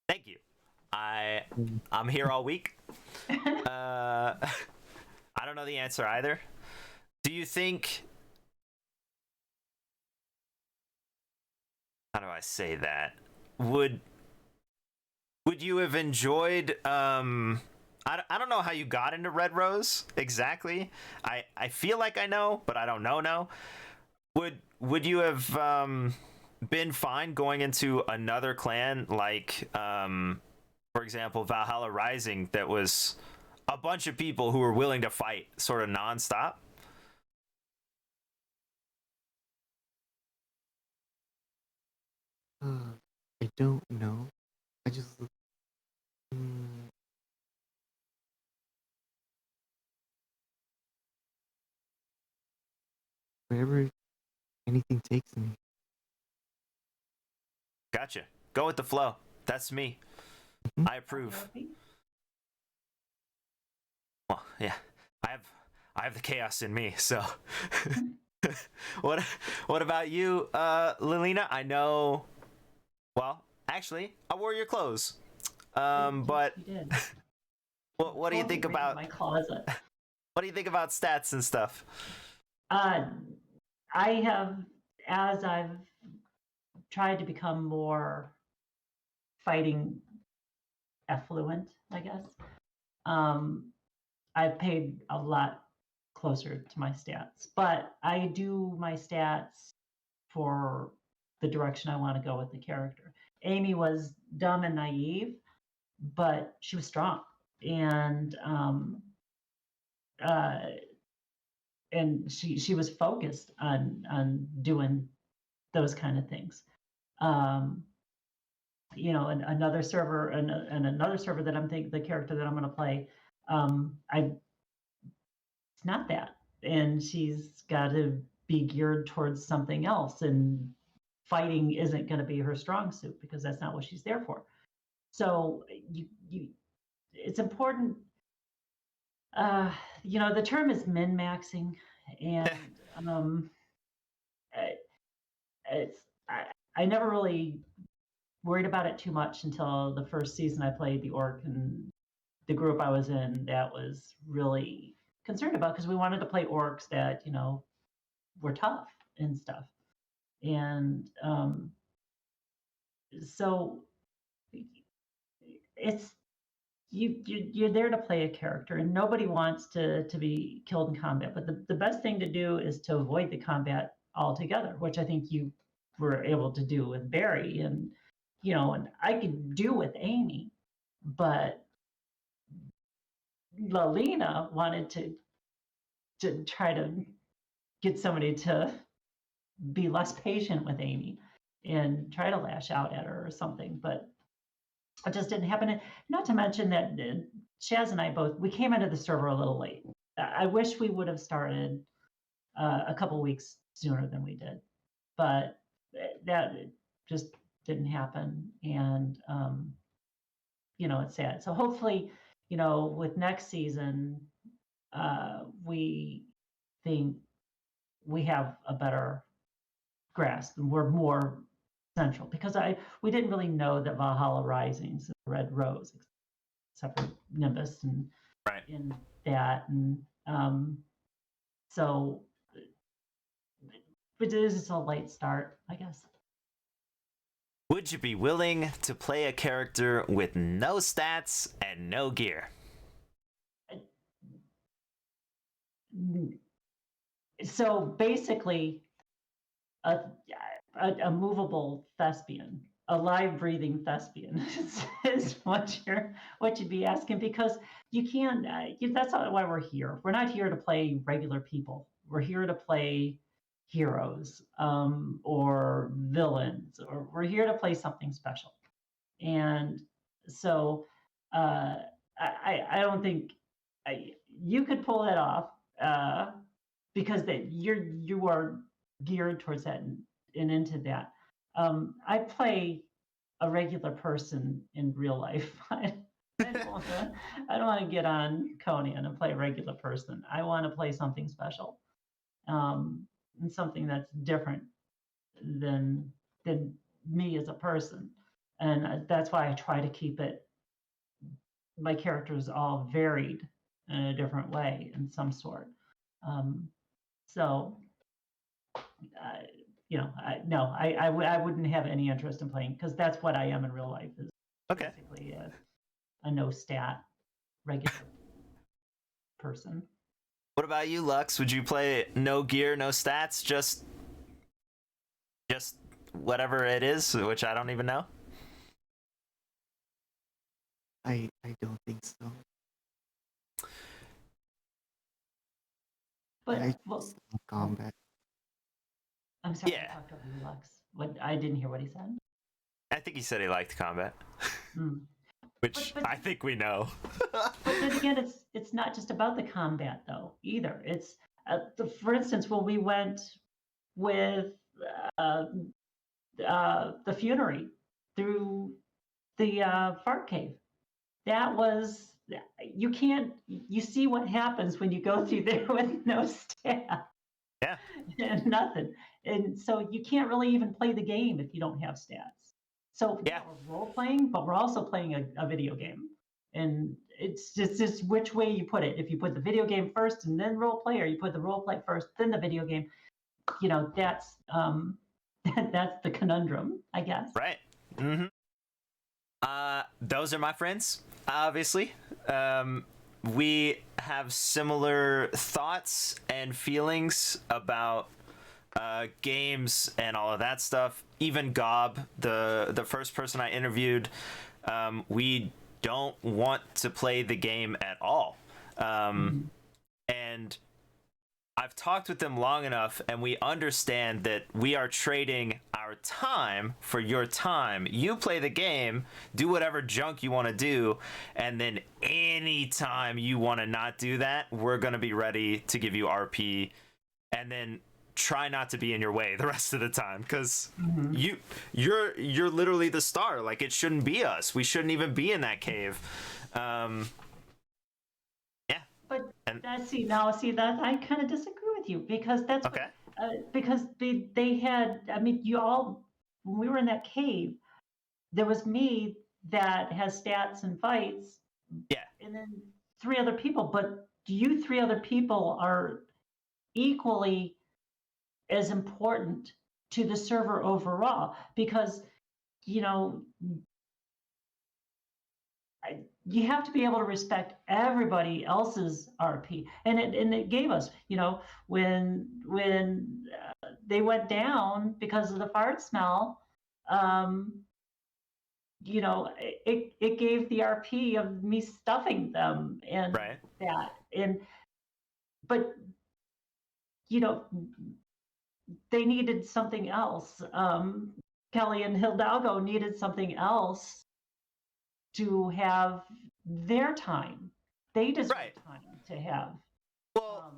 Thank you. I'm here all week. I don't know the answer either. do you think, how do I say that? Would you have enjoyed I don't know how you got into Red Rose exactly. I feel like I know, but I don't know now. Would you have been fine going into another clan like for example Valhalla Rising, that was a bunch of people who were willing to fight sort of nonstop? I don't know. I just mm, wherever anything takes me. Gotcha. Go with the flow. That's me. Mhm. I approve. Well, yeah. I have the chaos in me, so what about you, Lilina? I know, well, actually, I wore your clothes. But You did. what do you think Totally ran about my closet? what do you think about stats and stuff? Uh, I have, as I've tried to become more fighting affluent, I guess, um, I've paid a lot closer to my stats. But I do my stats for the direction I want to go with the character. Aimee was dumb and naive, but she was strong, and uh, she was focused on doing those kind of things. Um, and another server and another server that I'm thinking the character that I'm going to play, I it's not that, and she's got to be geared towards something else, and fighting isn't going to be her strong suit because that's not what she's there for. So you it's important. Uh, the term is min maxing, and um, I- it's I never really worried about it too much until the first season I played the orc, and the group I was in that was really concerned about because we wanted to play orcs that were tough and stuff, and so it's you're there to play a character, and nobody wants to be killed in combat, but the best thing to do is to avoid the combat altogether, which I think you were able to do with Barry, and I could do with Aimee, but Lalina wanted to try to get somebody to be less patient with Aimee and try to lash out at her or something, but it just didn't happen. And not to mention that Shaz and I both we came into the server a little late. I wish we would have started a couple weeks sooner than we did, but that just didn't happen, and it's sad. So hopefully, with next season, we think we have a better grasp and we're more central because we didn't really know that Valhalla Risings and Red Rose, except for Nimbus and Right. in that, and so it is just a late start, I guess. Would you be willing to play a character with no stats and no gear? So basically, a, a movable thespian, a live breathing thespian is what you'd be asking, because you can't. That's not why we're here. We're not here to play regular people. We're here to play heroes, or villains, or we're here to play something special. And so I don't think you could pull that off, because that you are geared towards that, and into that. I play a regular person in real life. I don't want to get on Conan and play a regular person. I want to play something special, and something that's different than me as a person. And that's why I try to keep my characters all varied in a different way in some sort. Um, So, I wouldn't have any interest in playing because that's what I am in real life. Is Okay. basically a no stat regular person. What about you, Lux? Would you play no gear, no stats, just whatever it is, which I don't even know? I don't think so. But I well, just love combat. I'm sorry, Yeah. I talked over you, Lux. What I didn't hear what he said. I think he said he liked combat, Mm. which But- I think we know. But then again, it's not just about the combat though either. It's for instance, when we went with the funerary through the fart cave, that was you see what happens when you go through there with no staff. Yeah. And nothing, and so you can't really even play the game if you don't have stats. So Yeah. we're role playing, but we're also playing a video game, and it's just which way you put it. If you put the video game first and then role play, or you put the role play first then the video game, that's that's the conundrum, I guess. Right. Mm-hmm. Those are my friends, obviously. We have similar thoughts and feelings about games and all of that stuff. Even Gob, the first person I interviewed, we don't want to play the game at all. And I've talked with them long enough, and we understand that we are trading our time for your time. You play the game, do whatever junk you want to do, and then anytime you want to not do that, we're going to be ready to give you RP, and then try not to be in your way the rest of the time, because you're literally the star. Like, it shouldn't be us. We shouldn't even be in that cave. But And- that I kind of disagree with you, because that's Okay. because they had, I mean, when we were in that cave, there was me that has stats and fights, Yeah. and then 3 other people, but you 3 other people are equally as important to the server overall, because you have to be able to respect everybody else's RP, and it gave us, when they went down because of the fart smell, it gave the RP of me stuffing them and Right. that, but they needed something else. Kelly and Hidalgo needed something else to have their time. They deserve Right. time to have. Well,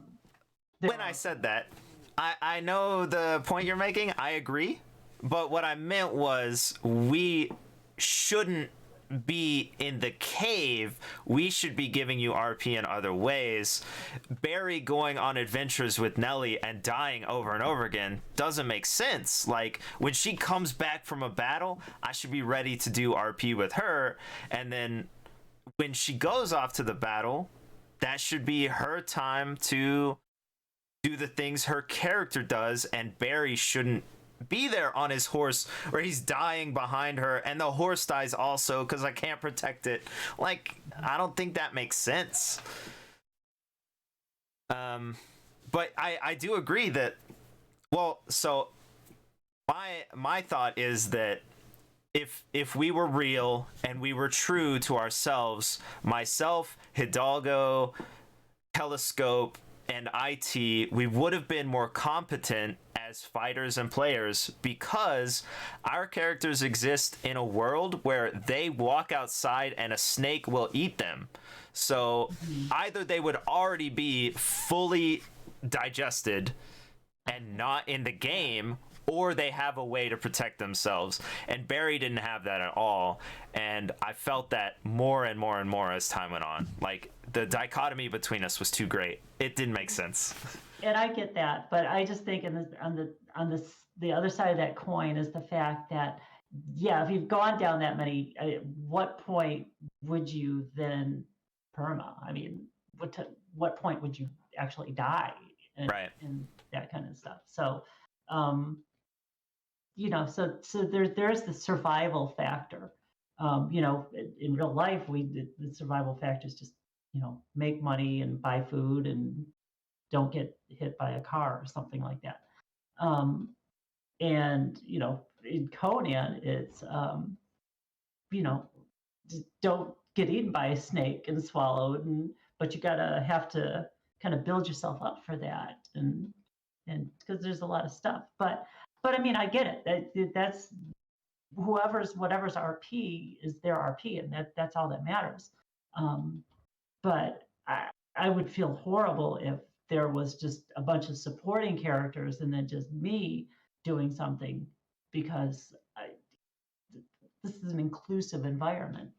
their when I RP. said that, I know the point you're making. I agree. But what I meant was, we shouldn't be in the cave. We should be giving you RP in other ways. Barry going on adventures with Nellie and dying over and over again doesn't make sense. Like, when she comes back from a battle, I should be ready to do RP with her. And then when she goes off to the battle, that should be her time to do the things her character does, and Barry shouldn't be there on his horse where he's dying behind her, and the horse dies also because I can't protect it. Like, I don't think that makes sense. But I do agree that, well, so my thought is that if we were real and we were true to ourselves, myself, Hidalgo, Telescope, and IT, we would have been more competent as fighters and players, because our characters exist in a world where they walk outside and a snake will eat them. So either they would already be fully digested and not in the game, or they have a way to protect themselves. And Barry didn't have that at all. And I felt that more and more and more as time went on. Like, the dichotomy between us was too great. It didn't make sense. And I get that, but I just think on the other side of that coin is the fact that, yeah, if you've gone down that many, at what point would you then perma? I mean, what point would you actually die? Right. and that kind of stuff. So, so there's the survival factor. In real life, the survival factor is just make money and buy food and don't get hit by a car or something like that. And in Conan, it's just don't get eaten by a snake and swallowed, but you gotta have to kind of build yourself up for that, and because there's a lot of stuff. But I mean, I get it. That's whatever's RP is their RP, and that's all that matters. But I would feel horrible if there was just a bunch of supporting characters and then just me doing something, because this is an inclusive environment,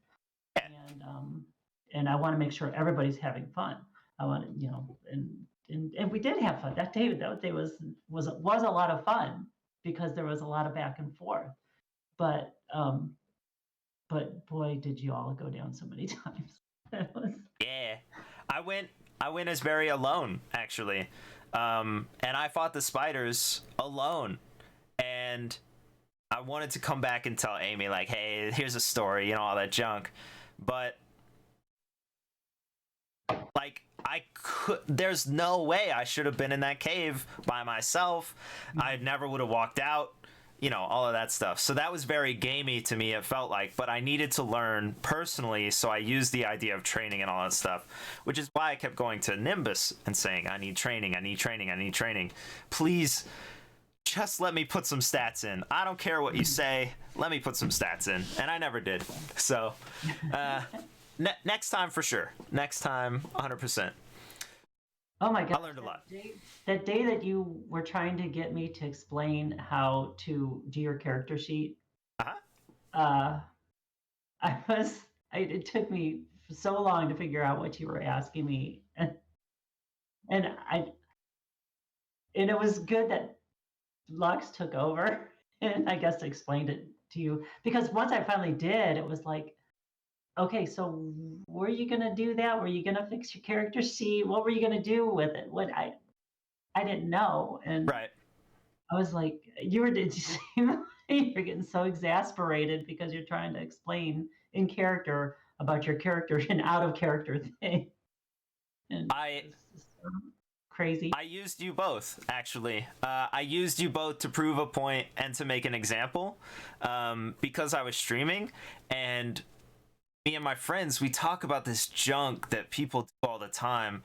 and I want to make sure everybody's having fun. I want to, and we did have fun that day. That day was a lot of fun because there was a lot of back and forth. But boy, did you all go down so many times. Yeah, I went as Barry alone, actually, and I fought the spiders alone, and I wanted to come back and tell Aimee, like, hey, here's a story, all that junk, but like, there's no way I should have been in that cave by myself. I never would have walked out, all of that stuff. So that was very gamey to me, it felt like, but I needed to learn personally, so I used the idea of training and all that stuff, which is why I kept going to Nimbus and saying, I need training, I need training, I need training. Please, just let me put some stats in. I don't care what you say, let me put some stats in. And I never did. So, next time for sure. Next time, 100%. Oh my God. I learned a lot. That day that you were trying to get me to explain how to do your character sheet, it took me so long to figure out what you were asking me. And it was good that Lux took over and I guess explained it to you, because once I finally did, it was like, okay, so were you gonna do that? Were you gonna fix your character sheet? What were you gonna do with it? What I didn't know, and Right. I was like, did you seem like you're getting so exasperated because you're trying to explain in character about your character and out of character thing. And it's crazy. I used you both, actually. I used you both to prove a point and to make an example, because I was streaming, and me and my friends, we talk about this junk that people do all the time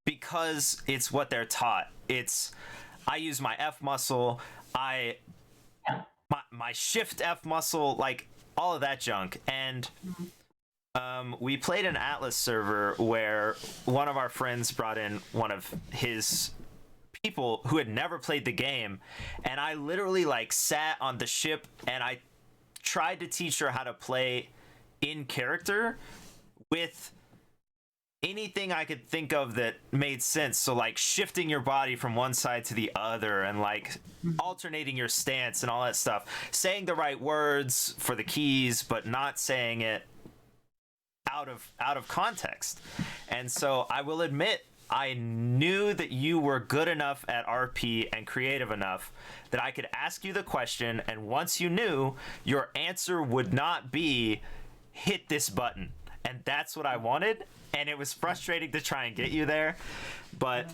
because it's what they're taught. I use my F muscle, my shift F muscle, like all of that junk. And we played an Atlas server where one of our friends brought in one of his people who had never played the game, and I literally sat on the ship and I tried to teach her how to play in character with anything I could think of that made sense. So shifting your body from one side to the other, and alternating your stance and all that stuff, saying the right words for the keys but not saying it out of context. And so I will admit, I knew that you were good enough at RP and creative enough that I could ask you the question, and once you knew, your answer would not be hit this button. And that's what I wanted, and it was frustrating to try and get you there. But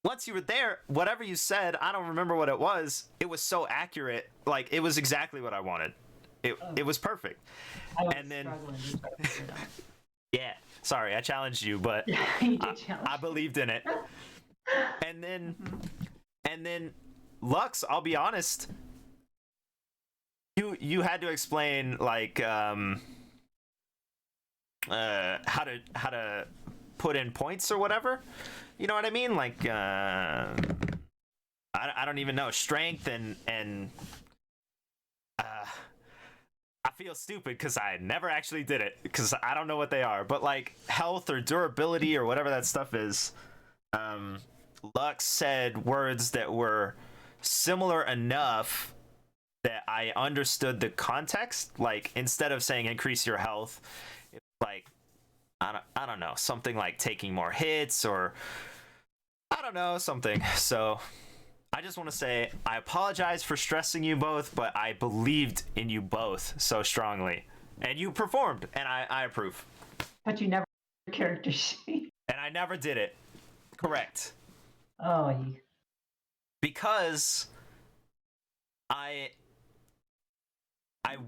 once you were there, whatever you said, I don't remember what it was was so accurate. It was exactly what I wanted. It was perfect. And then yeah, sorry, I challenged you, but I believed in it. And then Lux, I'll be honest, you had to explain how to put in points or whatever, you know what I mean? I don't even know, strength and I feel stupid because I never actually did it because I don't know what they are, but health or durability or whatever that stuff is. Lux said words that were similar enough that I understood the context. Instead of saying increase your health, it's I don't know, something like taking more hits or I don't know, something. So I just want to say I apologize for stressing you both, but I believed in you both so strongly. And you performed, and I approve. But you never did your character sheet. And I never did it. Correct. Oh, Because I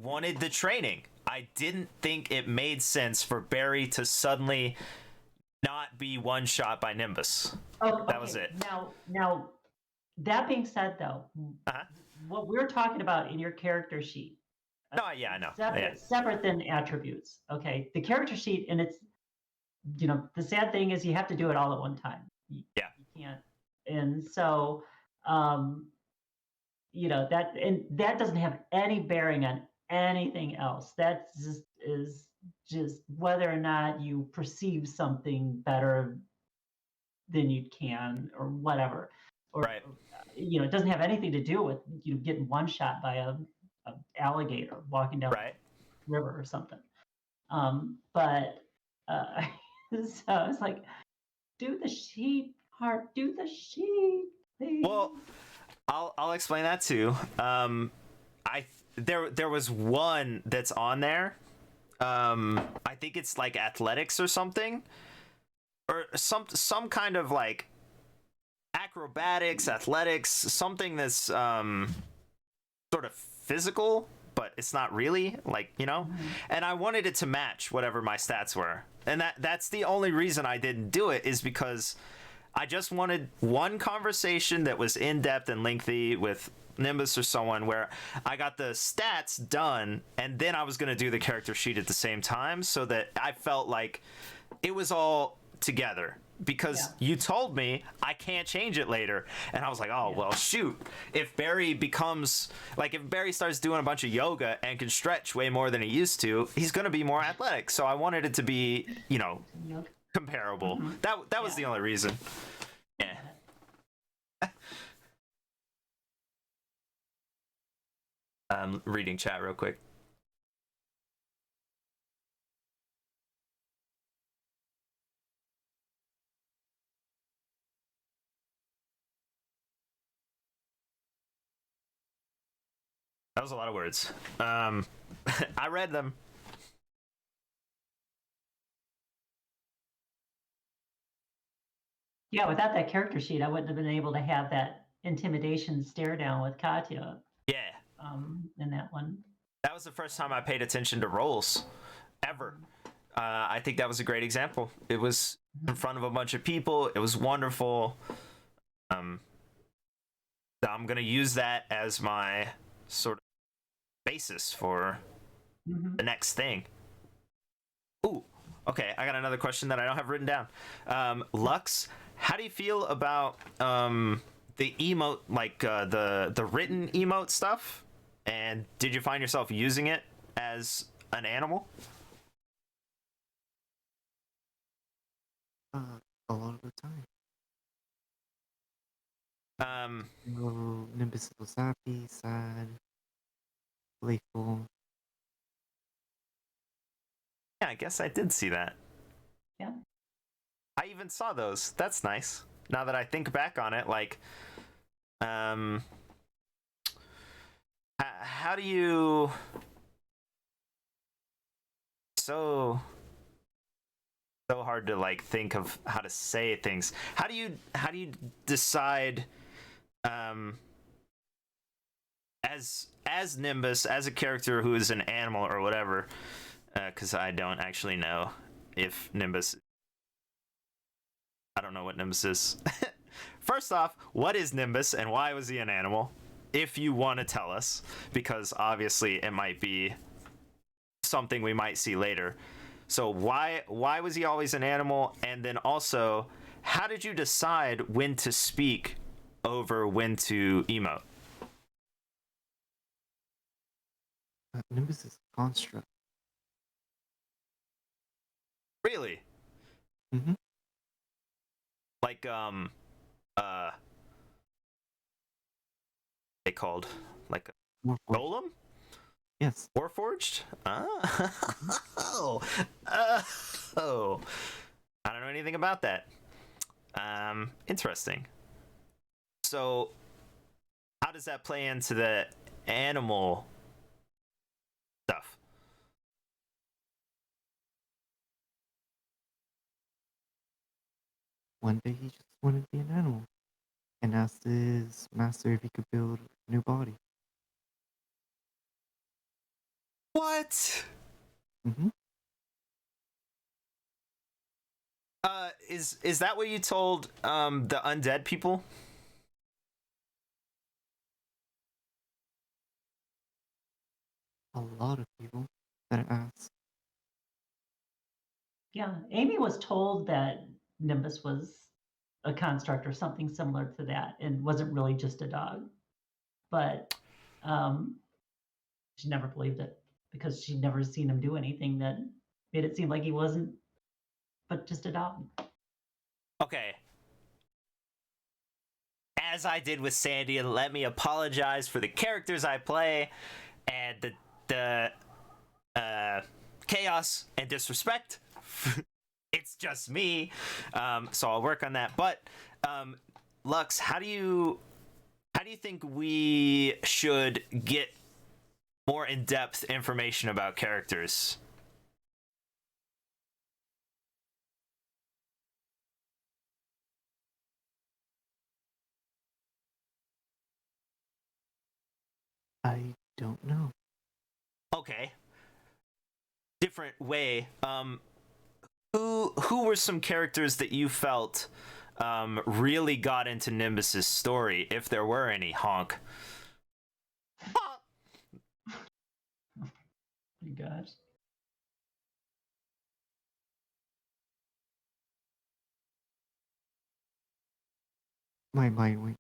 wanted the training. I didn't think it made sense for Barry to suddenly not be one shot by Nimbus. oh, That was it. Now, that being said, though, Uh-huh. what we're talking about in your character sheet, No, yeah, I know. separate than attributes. Okay, the character sheet, and it's, the sad thing is you have to do it all at one time. You can't, and so, that doesn't have any bearing on anything else. That is just whether or not you perceive something better than you can, or whatever, or Right. It doesn't have anything to do with getting one shot by a alligator walking down Right. the river or something. But so I was like, do the sheet part, do the sheet, please. Well, I'll explain that too. There was one that's on there. I think it's like athletics or something, or some kind of like acrobatics, athletics, something that's sort of physical, but it's not really, like, and I wanted it to match whatever my stats were, and that's the only reason I didn't do it, is because I just wanted one conversation that was in-depth and lengthy with Nimbus or someone, where I got the stats done, and then I was going to do the character sheet at the same time, so that I felt like it was all together. Because you told me I can't change it later, and I was like, oh, well, shoot. If Barry starts doing a bunch of yoga and can stretch way more than he used to, he's going to be more athletic. So I wanted it to be, comparable. Mm-hmm. That was the only reason. Yeah. Reading chat real quick. That was a lot of words. I read them. Yeah, without that character sheet, I wouldn't have been able to have that intimidation stare down with Katya. Yeah. In that one. That was the first time I paid attention to roles, ever. I think that was a great example. It was in front of a bunch of people. It was wonderful. I'm gonna use that as my sort of basis for the next thing. Ooh, okay. I got another question that I don't have written down. Lux, how do you feel about the emote, like the written emote stuff? And did you find yourself using it as an animal? A lot of the time. Nimbus was happy, sad, playful. Yeah, I guess I did see that. Yeah. I even saw those. That's nice. Now that I think back on it, like, how do you... So hard to like think of how to say things. How do you decide as Nimbus, as a character who is an animal or whatever, because I don't actually know if Nimbus, I don't know what Nimbus is. First off, what is Nimbus and why was he an animal? If you want to tell us, because obviously it might be something we might see later. So why was he always an animal? And then also, how did you decide when to speak over when to emote? Nimbus is a construct. Really? Mm-hmm. Like they called like a golem? Yes. Warforged? Oh. I don't know anything about that. Interesting. So, how does that play into the animal stuff? One day he just wanted to be an animal and asked his master if he could build a new body. What? Hmm. Is that what you told the undead people? A lot of people that asked. Yeah, Aimee was told that Nimbus was a construct or something similar to that and wasn't really just a dog. But she never believed it because she'd never seen him do anything that made it seem like he wasn't but just a dog. Okay. As I did with Sandy, let me apologize for the characters I play and the chaos and disrespect. It's just me, so I'll work on that. But Lux, how do you think we should get more in-depth information about characters? I don't know. Okay. Different way. Who were some characters that you felt really got into Nimbus's story, if there were any? Honk. My gosh. My mind went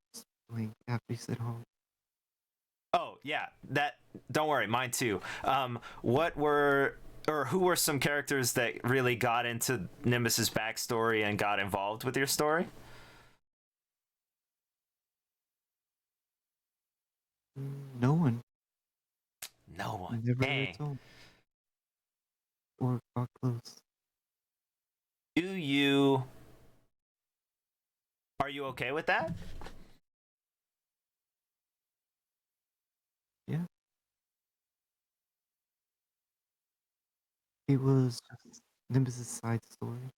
blank after you said honk. Oh yeah, that. Don't worry, mine too. What were or who were some characters that really got into Nimbus's backstory and got involved with your story? No one. No one. Never Dang. told. Or got close. Do you? Are you okay with that? Yeah. It was just Nimbus's side story.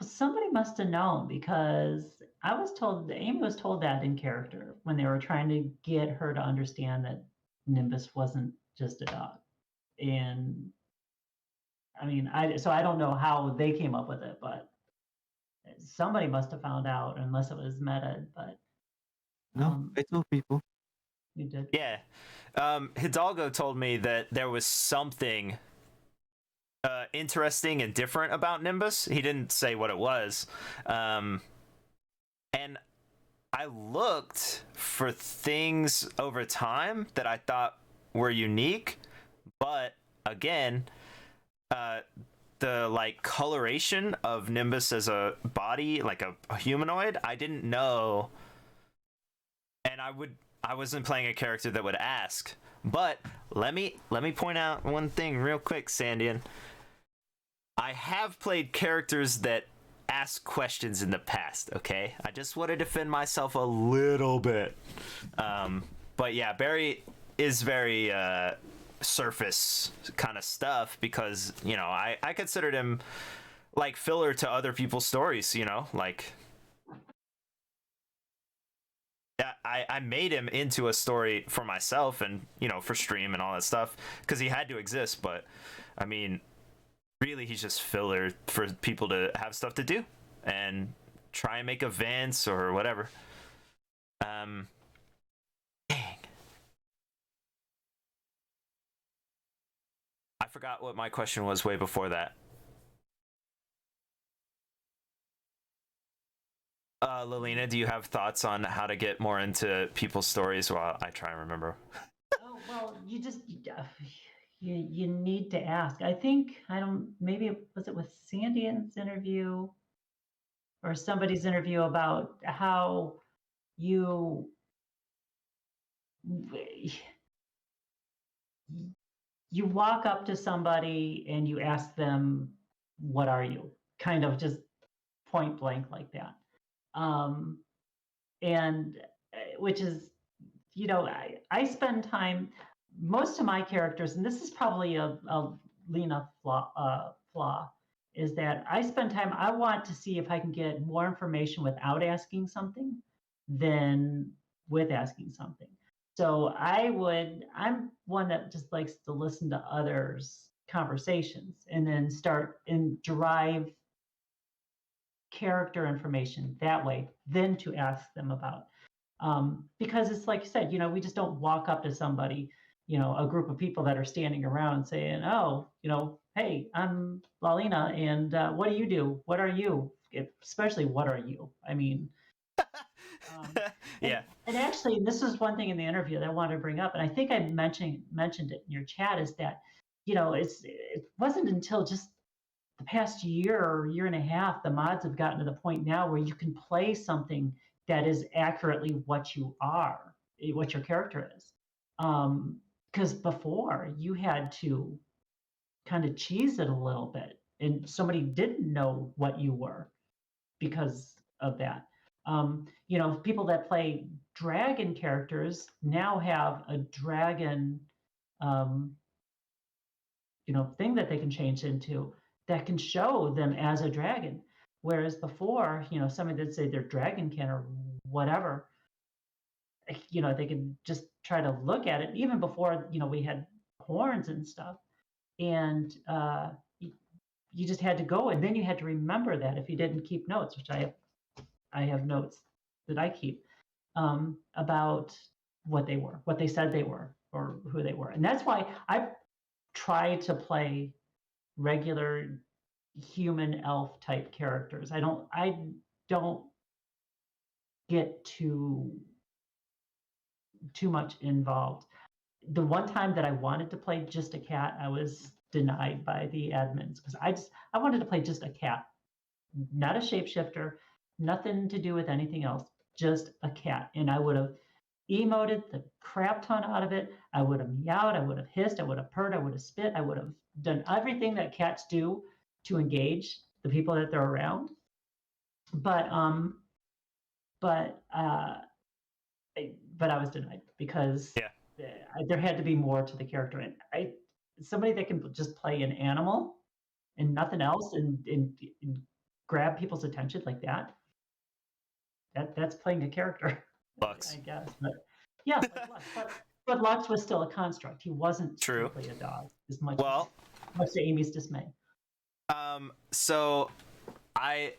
Somebody must have known because I was told Aimee was told that in character when they were trying to get her to understand that Nimbus wasn't just a dog. And I mean, I don't know how they came up with it, but somebody must have found out unless it was meta, but No, I told people. you did. Yeah. Hidalgo told me that there was something interesting and different about Nimbus. He didn't say what it was. And I looked for things over time that I thought were unique, but again, the like coloration of Nimbus as a body, like a humanoid, I didn't know, and I wasn't playing a character that would ask. But let me point out one thing real quick, Sandian. I have played characters that ask questions in the past, okay? I just want to defend myself a little bit. But yeah, Barry is very surface kind of stuff because, you know, I considered him like filler to other people's stories, you know? Like, I made him into a story for myself and, you know, for stream and all that stuff because he had to exist, but I mean, really he's just filler for people to have stuff to do and try and make events or whatever. Dang. I forgot what my question was way before that. Lilina, do you have thoughts on how to get more into people's stories while I try and remember? Oh, well, you need to ask. I think I don't maybe was it with Sandian's interview or somebody's interview about how you you walk up to somebody and you ask them, what are you? Kind of just point blank like that. And which is, I spend time, most of my characters, and this is probably a Lena flaw, is that I spend time, I want to see if I can get more information without asking something than with asking something. So I'm one that just likes to listen to others' conversations and then start and derive character information that way, then to ask them about. Because it's like you said, we just don't walk up to somebody, a group of people that are standing around saying, oh, hey, I'm Lalina, and what do you do? What are you? Especially, what are you? I mean, Yeah. and actually, this is one thing in the interview that I wanted to bring up, and I think I mentioned it in your chat, is that, it wasn't until just the past year or year and a half, the mods have gotten to the point now where you can play something that is accurately what you are, what your character is. Because before you had to kind of cheese it a little bit, and somebody didn't know what you were because of that. People that play dragon characters now have a dragon, um, thing that they can change into that can show them as a dragon. Whereas before, somebody that say they're dragonkin or whatever, they could just try to look at it. Even before, we had horns and stuff, and you just had to go, and then you had to remember that if you didn't keep notes, which I have notes that I keep about what they were, what they said they were, or who they were, and that's why I try to play regular human elf type characters. I don't get too much involved. The one time that I wanted to play just a cat, I was denied by the admins because I wanted to play just a cat, not a shapeshifter, nothing to do with anything else, just a cat. And I would have emoted the crap ton out of it. I would have meowed, I would have hissed, I would have purred, I would have spit, I would have done everything that cats do to engage the people that they're around. But but uh, but I was denied because Yeah. there had to be more to the character. And somebody that can just play an animal and nothing else, and grab people's attention like that. That's playing a character, Lux. I guess. But yeah, like Lux. But Lux was still a construct. He wasn't True. strictly a dog, as much to Amy's dismay. So I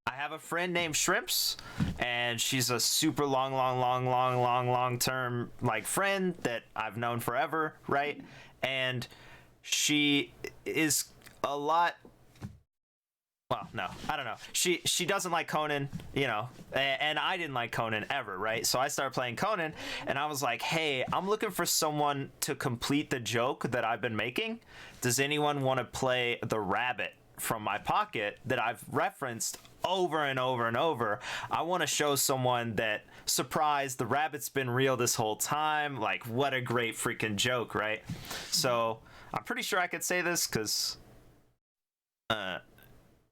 have a friend named Shrimps, and she's a super long term like friend that I've known forever, right? And she is a lot. Well, no, I don't know. She doesn't like Conan, and I didn't like Conan ever, right? So I started playing Conan, and I was like, hey, I'm looking for someone to complete the joke that I've been making. Does anyone want to play the rabbit from my pocket that I've referenced over and over and over? I want to show someone that, surprise, the rabbit's been real this whole time. Like, what a great freaking joke, right? So I'm pretty sure I could say this because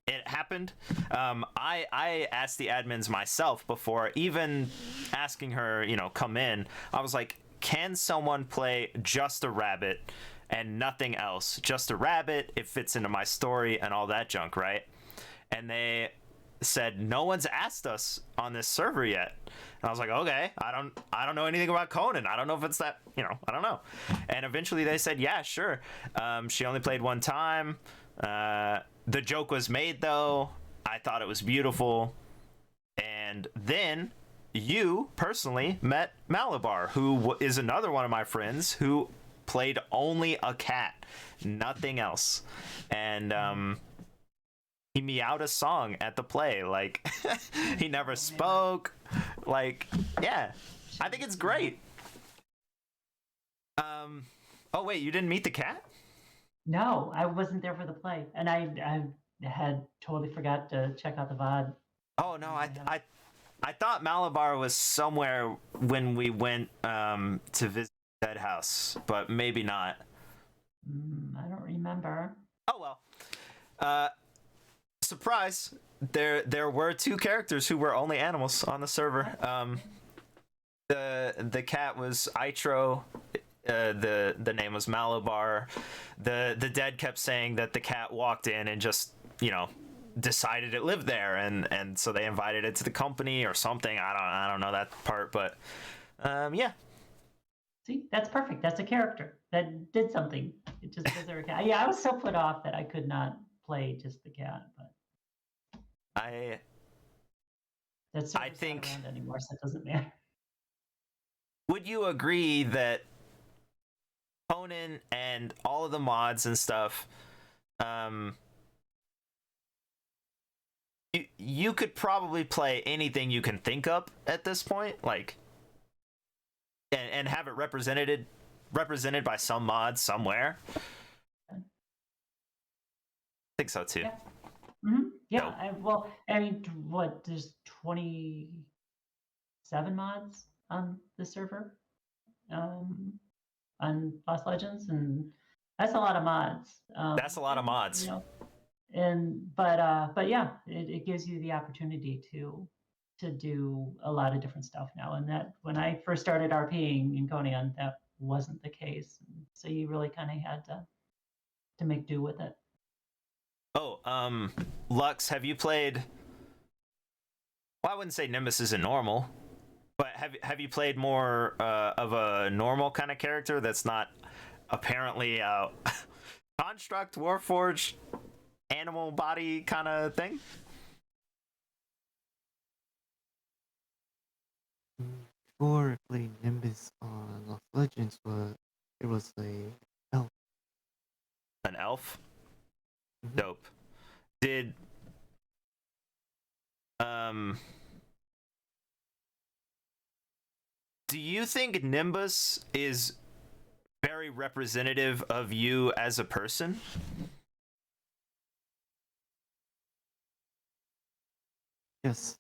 it happened. I asked the admins myself before even asking her, come in. I was like, can someone play just a rabbit and nothing else? Just a rabbit, it fits into my story and all that junk, right? And they said, no one's asked us on this server yet. And I was like, okay, I don't know anything about Conan. I don't know if it's that, I don't know. And eventually they said, yeah, sure. She only played one time. The joke was made, though. I thought it was beautiful. And then you personally met Malabar, who is another one of my friends who played only a cat, nothing else. And he meowed a song at the play. Like, he never spoke. Like, yeah, I think it's great. Oh, wait, you didn't meet the cat? No, I wasn't there for the play, and I had totally forgot to check out the VOD. Oh no, I thought Malabar was somewhere when we went to visit Dead House, but maybe not. I don't remember. Oh well. Surprise! There were two characters who were only animals on the server. The cat was Itro. The name was Malabar. The dead kept saying that the cat walked in and just decided it lived there, and so they invited it to the company or something. I don't know that part, but yeah. See, that's perfect. That's a character that did something. It just was there a cat. Yeah, I was so put off that I could not play just the cat, but that's I think. not around anymore, so it doesn't matter. Would you agree that Conan and all of the mods and stuff, you could probably play anything you can think of at this point, like, and have it represented by some mod somewhere? I think so too. Yeah. Mm-hmm. Yeah. Nope. I mean, what? There's 27 mods on the server, on Lost Legends, and that's a lot of mods. That's a lot of mods. But yeah, it gives you the opportunity to do a lot of different stuff now. And that when I first started RPing in Conan, that wasn't the case. So you really kind of had to make do with it. Oh, Lux, have you played? Well, I wouldn't say Nimbus isn't normal, but have you played more of a normal kind of character that's not apparently construct, Warforged, animal body kind of thing? Before I played Nimbus on Lost Legends, but it was a elf. An elf? Mhm. Dope. Did do you think Nimbus is very representative of you as a person? Yes.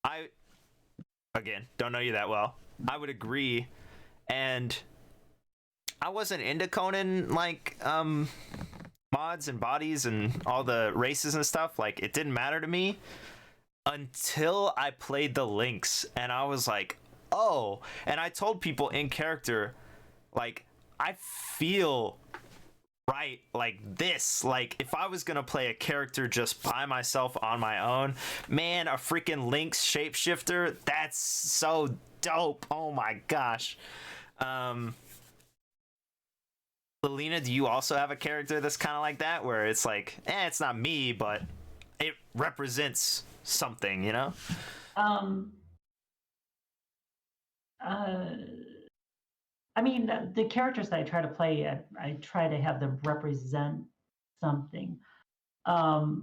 I, again, don't know you that well. I would agree, and I wasn't into Conan, like, mods and bodies and all the races and stuff. Like, it didn't matter to me until I played the links, and I was like, oh. And I told people in character, like, I feel right like this. Like, if I was gonna play a character just by myself on my own, man, a freaking Lynx shapeshifter, that's so dope. Oh my gosh. Lelina, do you also have a character that's kind of like that, where it's like, it's not me, but it represents something, you know? I mean, the characters that I try to play, I try to have them represent something. But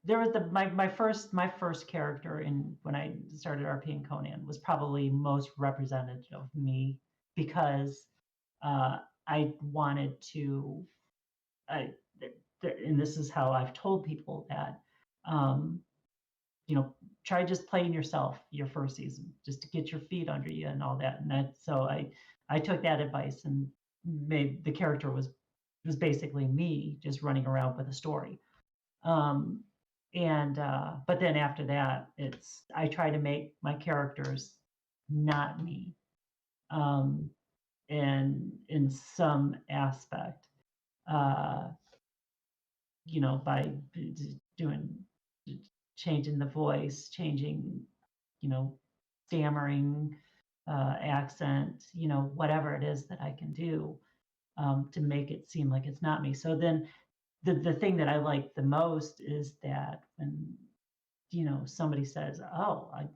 there was my first character when I started RPing Conan was probably most representative of me, because I wanted to, and this is how I've told people that, um, try just playing yourself your first season, just to get your feet under you and all that. So I took that advice and made the character was basically me just running around with a story. But then after that, I try to make my characters not me, and in some aspect, uh, by doing changing the voice, changing, stammering, accent, whatever it is that I can do, to make it seem like it's not me. So then the thing that I like the most is that when, somebody says, "Oh, I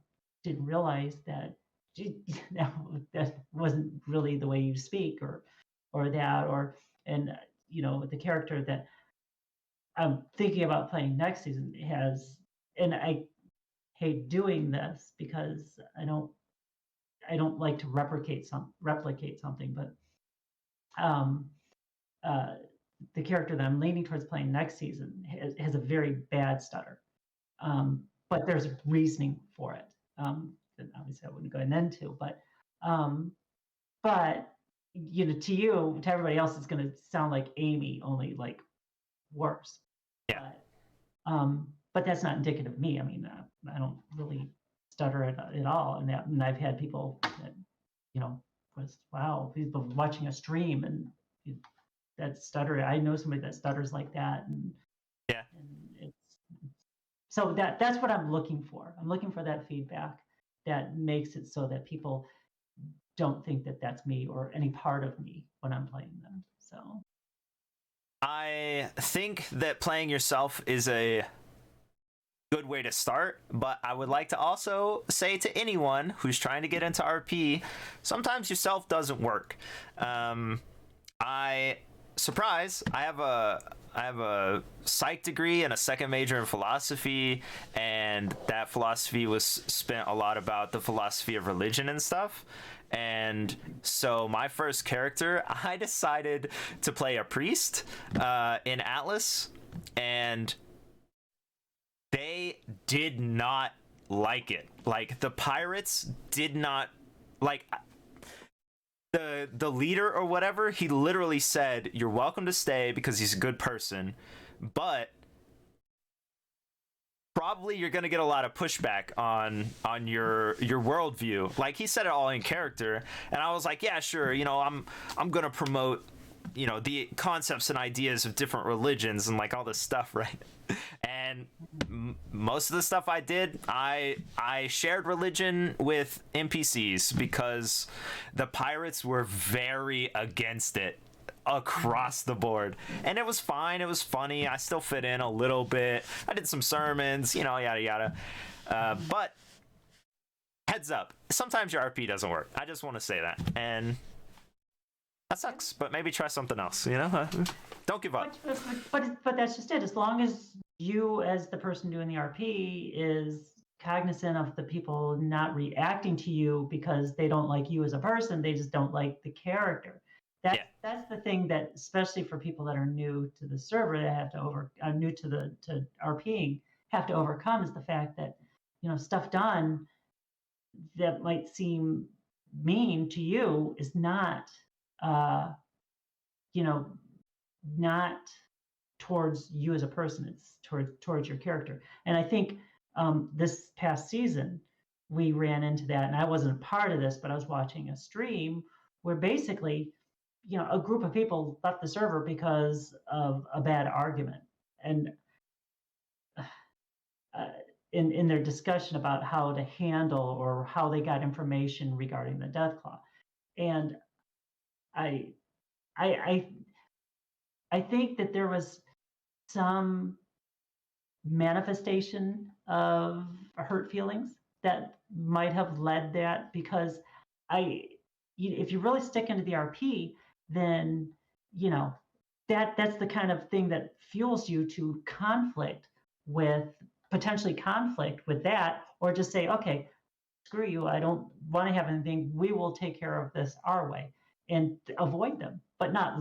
didn't realize that that wasn't really the way you speak," or that, and the character that I'm thinking about playing next season and I hate doing this because I don't like to replicate something, but um, uh, the character that I'm leaning towards playing next season has a very bad stutter, but there's reasoning for it. That obviously I wouldn't go into, um, but to everybody else, it's going to sound like Aimee, only like worse. Yeah. But that's not indicative of me. I mean, I don't really stutter at all, and I've had people that, was, wow, people watching a stream and that stutter. I know somebody that stutters like that, and Yeah. it's so that's what I'm looking for. I'm looking for that feedback that makes it so that people don't think that that's me or any part of me when I'm playing them. So I think that playing yourself is a good way to start, but I would like to also say to anyone who's trying to get into RP, sometimes yourself doesn't work. I have a psych degree and a second major in philosophy, and that philosophy was spent a lot about the philosophy of religion and stuff. And so my first character, I decided to play a priest in Atlas, and they did not like it. Like, the pirates did not like the leader or whatever. He literally said, "You're welcome to stay because he's a good person, but probably you're gonna get a lot of pushback on your worldview." Like, he said it all in character, and I was like, yeah, sure, I'm gonna promote, the concepts and ideas of different religions and like all this stuff, right? And most of the stuff I did, I shared religion with NPCs because the pirates were very against it across the board, and it was fine, it was funny, I still fit in a little bit, I did some sermons, yada yada, but heads up, sometimes your RP doesn't work. I just want to say that, and that sucks, but maybe try something else, don't give up. but that's just it. As long as you, as the person doing the RP, is cognizant of the people not reacting to you because they don't like you as a person, they just don't like the character. That's the thing that, especially for people that are new to the server, that have to new to RPing, have to overcome, is the fact that stuff done that might seem mean to you is not you know not towards you as a person. It's towards your character. And I think this past season we ran into that, and I wasn't part of this, but I was watching a stream where basically a group of people left the server because of a bad argument, and in their discussion about how to handle or how they got information regarding the death claw. And I I I think that there was some manifestation of hurt feelings that might have led that, because if you really stick into the RP, then you know that's the kind of thing that fuels you to potentially conflict with that, or just say, okay, screw you, I don't want to have anything, we will take care of this our way, and avoid them, but not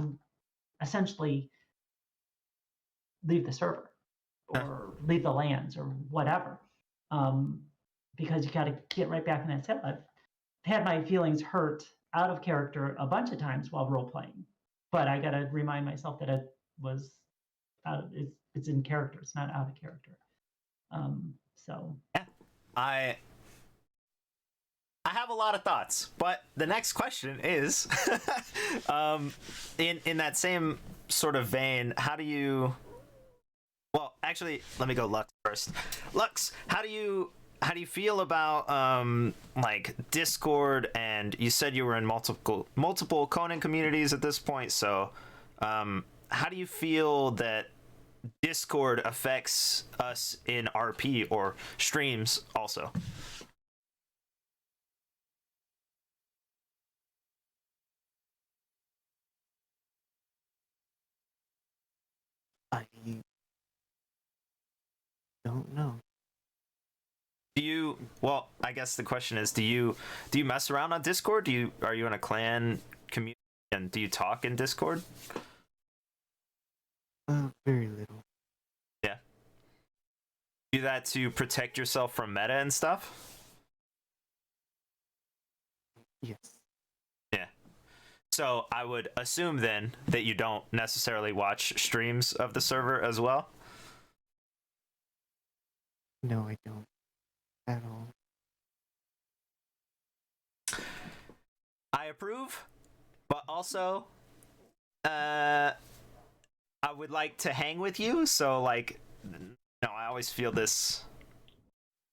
essentially leave the server or leave the lands or whatever, because you got to get right back in that set. I've had my feelings hurt out of character a bunch of times while role playing, but I got to remind myself that it was it's in character, it's not out of character. So Yeah, I have a lot of thoughts, but the next question is, in that same sort of vein, how do you? Well, actually, let me go Lux first. Lux, how do you feel about like Discord? And you said you were in multiple Conan communities at this point, so how do you feel that Discord affects us in RP or streams also? I don't know. Well, I guess the question is, do you mess around on Discord? Are you in a clan community, and do you talk in Discord? Very little. Yeah. Do that to protect yourself from meta and stuff? Yes. Yeah. So I would assume then that you don't necessarily watch streams of the server as well. No, I don't at all. I approve, but also, I would like to hang with you. So like, I always feel this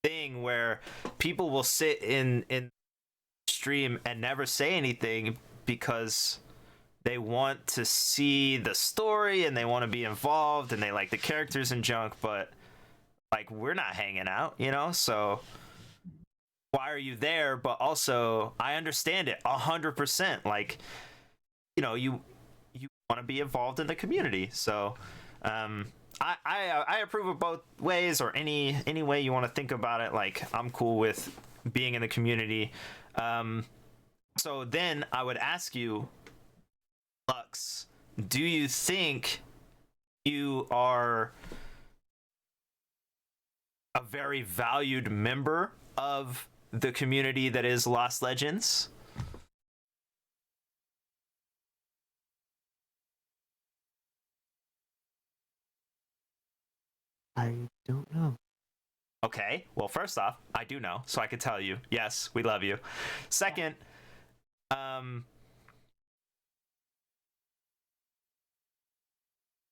thing where people will sit in stream and never say anything because they want to see the story and they want to be involved and they like the characters and junk, but like we're not hanging out, so why are you there? But also I understand it 100%. Like, you want to be involved in the community, so I approve of both ways, or any way you want to think about it. Like, I'm cool with being in the community. So then I would ask you, Lux, do you think you are a very valued member of the community that is Lost Legends? I don't know. Okay, well, first off, I do know, so I can tell you, yes, we love you. Second,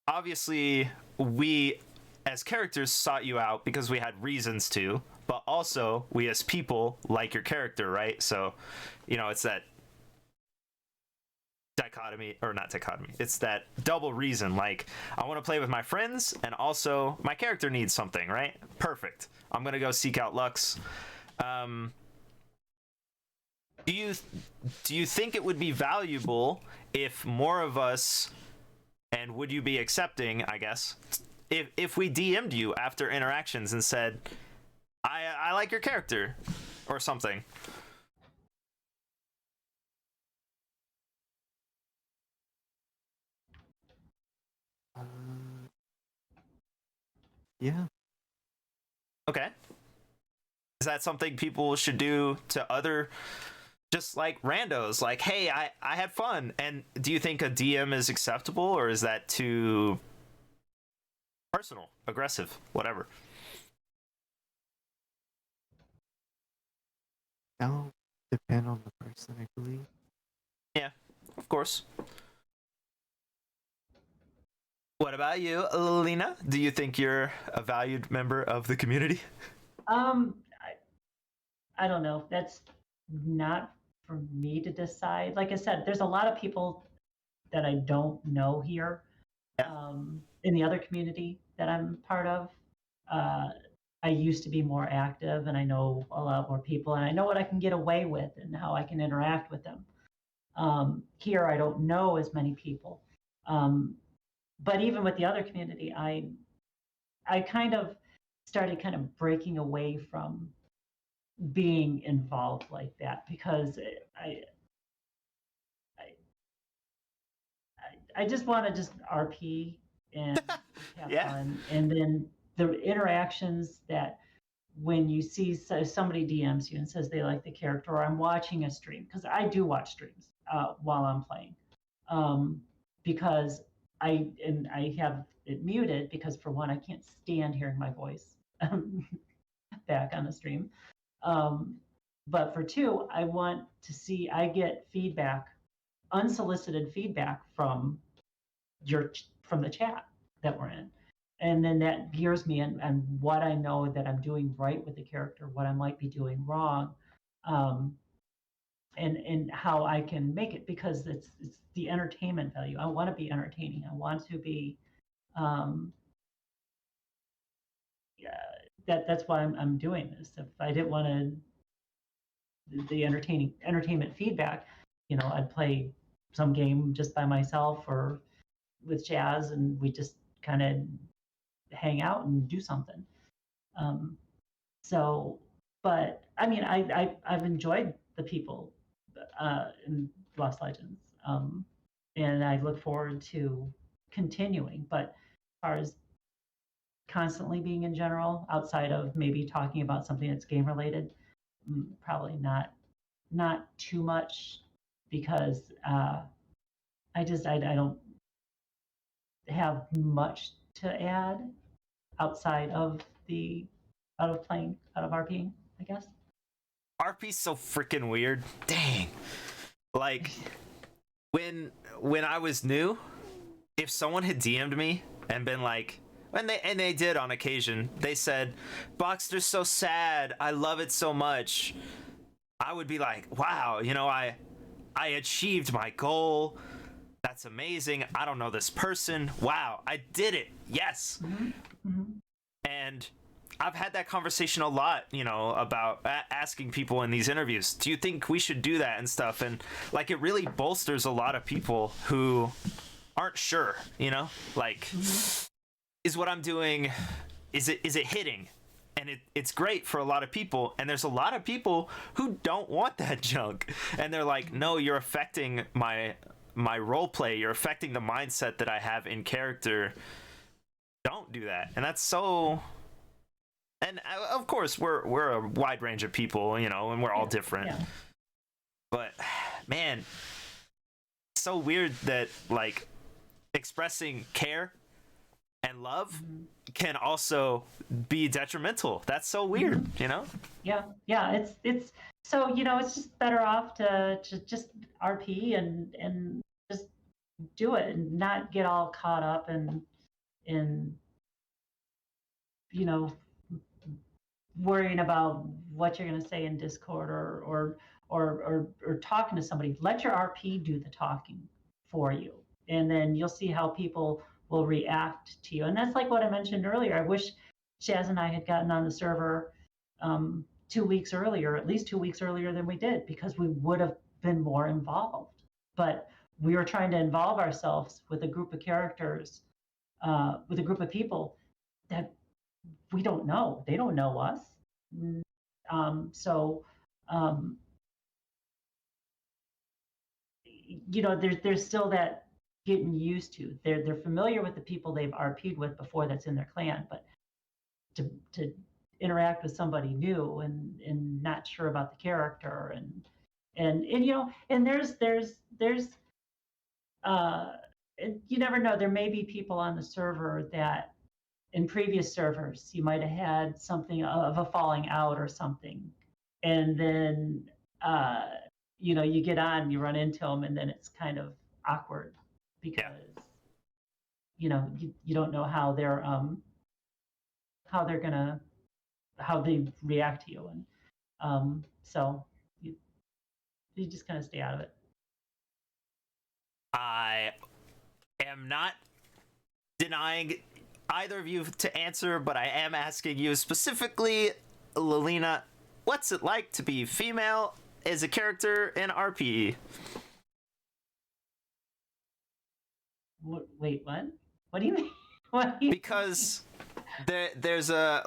obviously, we as characters sought you out because we had reasons to, but also we as people like your character, right? So, it's that dichotomy, or not dichotomy, it's that double reason. Like, I want to play with my friends, and also my character needs something, right? Perfect. I'm gonna go seek out Lux. Do you think it would be valuable if more of us, and would you be accepting, I guess, if we DM'd you after interactions and said, I like your character or something? Uh, yeah. Okay. Is that something people should do to other, just like randos? Like, hey, I had fun. And do you think a DM is acceptable, or is that too personal, aggressive, whatever? That'll depend on the person, I believe. Yeah, of course. What about you, Lena? Do you think you're a valued member of the community? Um, I don't know. That's not for me to decide. Like I said, there's a lot of people that I don't know here. Yeah. In the other community that I'm part of. Uh, I used to be more active, and I know a lot more people, and I know what I can get away with and how I can interact with them. Here, I don't know as many people. But even with the other community, I kind of started kind of breaking away from being involved like that, because I just want to just RP and have Yeah. fun. And then the interactions that when you see somebody DMs you and says they like the character, or I'm watching a stream, because I do watch streams while I'm playing, because I have it muted, because for one, I can't stand hearing my voice back on the stream. But for two, I want to see, I get feedback, unsolicited feedback from from the chat that we're in, and then that gears me and what I know that I'm doing right with the character, what I might be doing wrong, um, and how I can make it, because it's the entertainment value. I want to be entertaining. I want to be yeah, that's why I'm doing this. If I didn't want the entertainment feedback, I'd play some game just by myself or with Jazz, and we just kind of hang out and do something. Um, so, but I mean, I've enjoyed the people in Lost Legends, and I look forward to continuing. But as far as constantly being in general, outside of maybe talking about something that's game related, probably not too much, because I don't have much to add outside of RPing, I guess. RP's so freaking weird. Dang. Like when I was new, if someone had DM'd me and been like, and they did on occasion, they said, "Boxster's so sad. I love it so much." I would be like, "Wow, I achieved my goal. That's amazing. I don't know this person. Wow, I did it. Yes." Mm-hmm. Mm-hmm. And I've had that conversation a lot, about asking people in these interviews, do you think we should do that and stuff? And like, it really bolsters a lot of people who aren't sure, like, is what I'm doing, is it hitting? And it's great for a lot of people. And there's a lot of people who don't want that junk. And they're like, no, you're affecting my role play. You're affecting the mindset that I have in character. Don't do that. And that's so... And of course, we're a wide range of people, and we're all different. Yeah. But man, it's so weird that like expressing care and love can also be detrimental. That's so weird, Yeah. It's so it's just better off to just RP and just do it and not get all caught up in worrying about what you're going to say in Discord or talking to somebody. Let your RP do the talking for you, and then you'll see how people will react to you. And that's like what I mentioned earlier. I wish Shaz and I had gotten on the server 2 weeks earlier, at least 2 weeks earlier than we did, because we would have been more involved. But we were trying to involve ourselves with a group of characters, with a group of people that we don't know. They don't know us. There's still that getting used to. They're familiar with the people they've RP'd with before that's in their clan, but to interact with somebody new and not sure about the character and there's you never know. There may be people on the server that in previous servers you might have had something of a falling out or something, and then you get on, you run into them, and then it's kind of awkward because you don't know how they react to you, and so you just kind of stay out of it. I am not denying either of you to answer, but I am asking you specifically, Lilina, what's it like to be female as a character in RPE? Wait, what? What do you mean? What do you Because there's not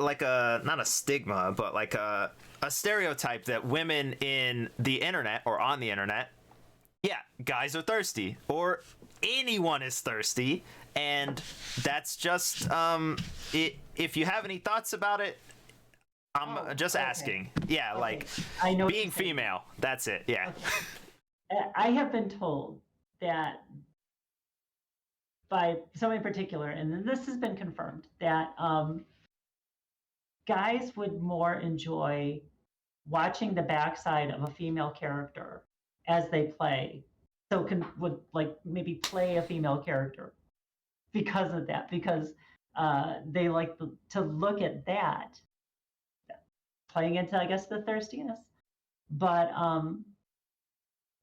a stigma, but like a stereotype that women in the internet or on the internet, guys are thirsty, or anyone is thirsty, and that's just if you have any thoughts about it, I'm just asking. Yeah, okay. Like I know being female, that's it. Yeah. Okay. I have been told that by someone in particular, and this has been confirmed, that guys would more enjoy watching the backside of a female character as they play, so would like maybe play a female character because of that, because they like to look at that, playing into, I guess, the thirstiness. But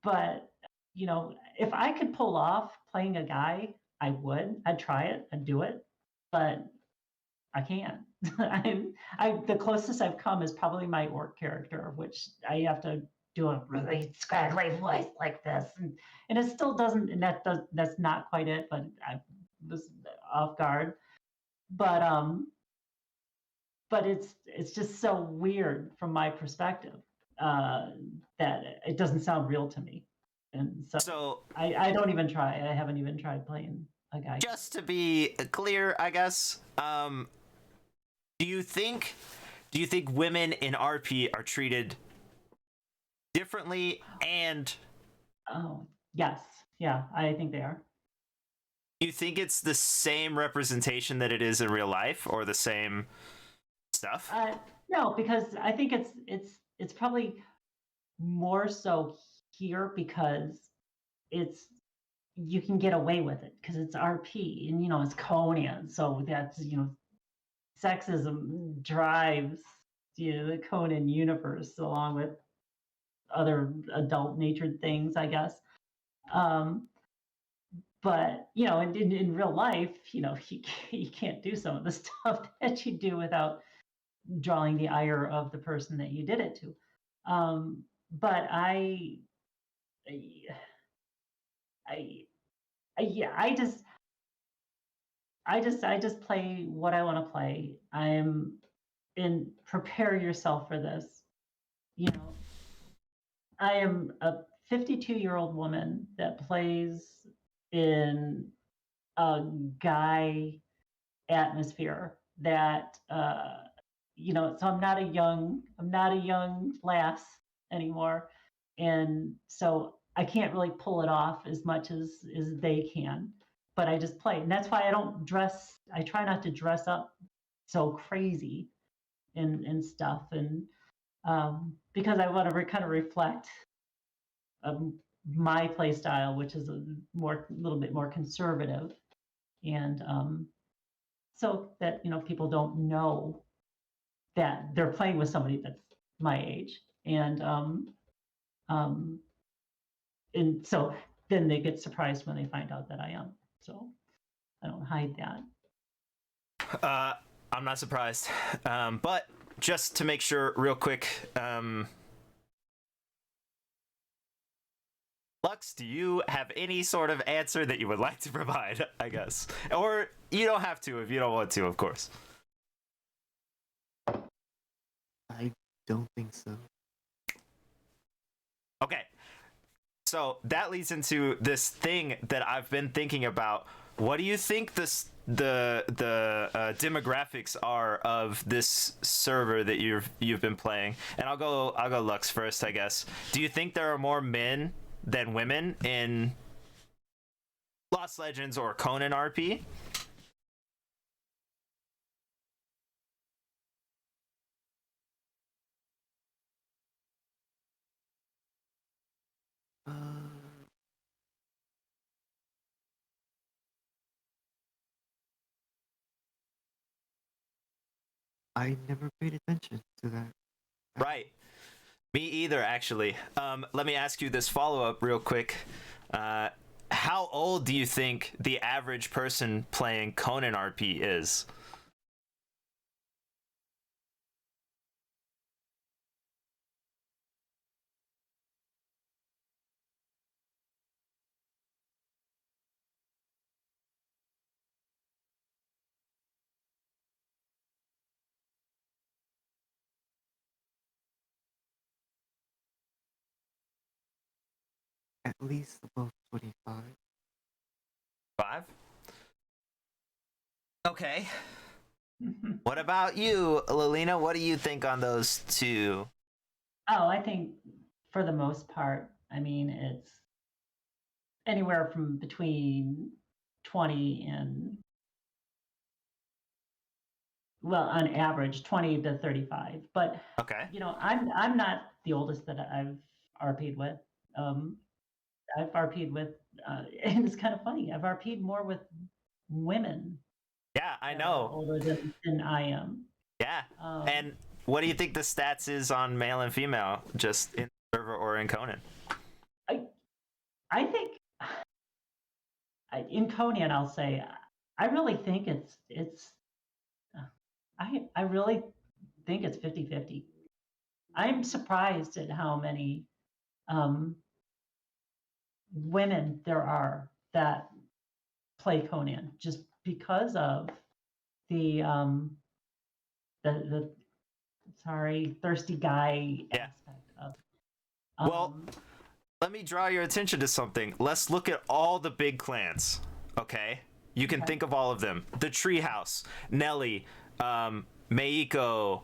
if I could pull off playing a guy, I would. I'd try it. I'd do it, but I can't. The closest I've come is probably my orc character, which I have to do a really scraggly voice like this, and it still doesn't. And that's not quite it. But I was off guard. But it's just so weird from my perspective that it doesn't sound real to me. And so I don't even try. I haven't even tried playing a guy. Just to be clear, I guess, do you think women in RP are treated differently? And oh, yes, Yeah, I think they are. You think it's the same representation that it is in real life, or the same stuff? No, because I think it's probably more so here because it's you can get away with it because it's RP and it's Conan, so that's sexism drives the Conan universe along with other adult natured things, I guess. Um, but in real life, you can't do some of the stuff that you do without drawing the ire of the person that you did it to. But I, yeah, I just play what I want to play. Prepare yourself for this. You know, I am a 52-year-old woman that plays in a guy atmosphere that so I'm not a young lass anymore, and so I can't really pull it off as much as they can, but I just play, and that's why I try not to dress up so crazy and stuff, and because I want to kind of reflect um, my play style, which is a little bit more conservative, and so that people don't know that they're playing with somebody that's my age, um, and so then they get surprised when they find out that I am. So I don't hide that. I'm not surprised. But just to make sure, real quick, Lux, do you have any sort of answer that you would like to provide? I guess, or you don't have to if you don't want to, of course. I don't think so. Okay. So that leads into this thing that I've been thinking about. What do you think the demographics are of this server that you've been playing? And I'll go Lux first, I guess. Do you think there are more men than women in Lost Legends or Conan RP? Uh, I never paid attention to that. Right. Me either, actually. Let me ask you this follow-up real quick. How old do you think the average person playing Conan RP is? At least above 25. 5? Okay. What about you, Lilina? What do you think on those two? Oh, I think for the most part, I mean, it's anywhere from between 20 and, well, on average 20 to 35. But Okay. I'm not the oldest that I've RP'd with. Um, I've RP'd with, and it's kind of funny. I've RP'd more with women Yeah, I that are know. older than I am. Yeah. Um, And what do you think the stats is on male and female, just in server or in Conan? I I think in Conan, I'll say I really think it's I really think it's 50-50. I'm surprised at how many um, women there are that play Conan just because of the the sorry thirsty guy Yeah. aspect of Well, um, let me draw your attention to something. Let's look at all the big clans, okay? You can okay. think of all of them. The Treehouse, Nelly, Meiko,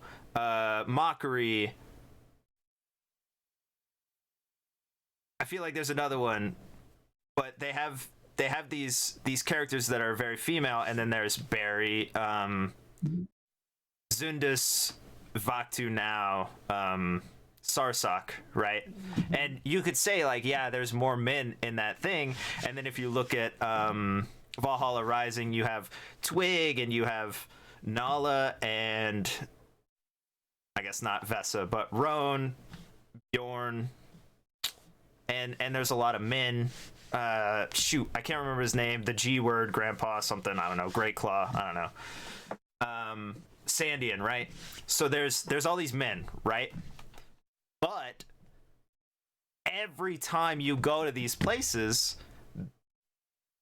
Mockery. I feel like there's another one. but they have these characters that are very female, and then there's Barry, Zundus, Vaktu now, Sarsak, right? And you could say like, yeah, there's more men in that thing, and then if you look at Valhalla Rising, you have Twig and you have Nala and I guess not Vesa, but Roan, Bjorn, and there's a lot of men. Shoot, I can't remember his name. The G word, Grandpa something. I don't know. Great Claw. I don't know. Sandian, right? So there's all these men, right? But every time you go to these places,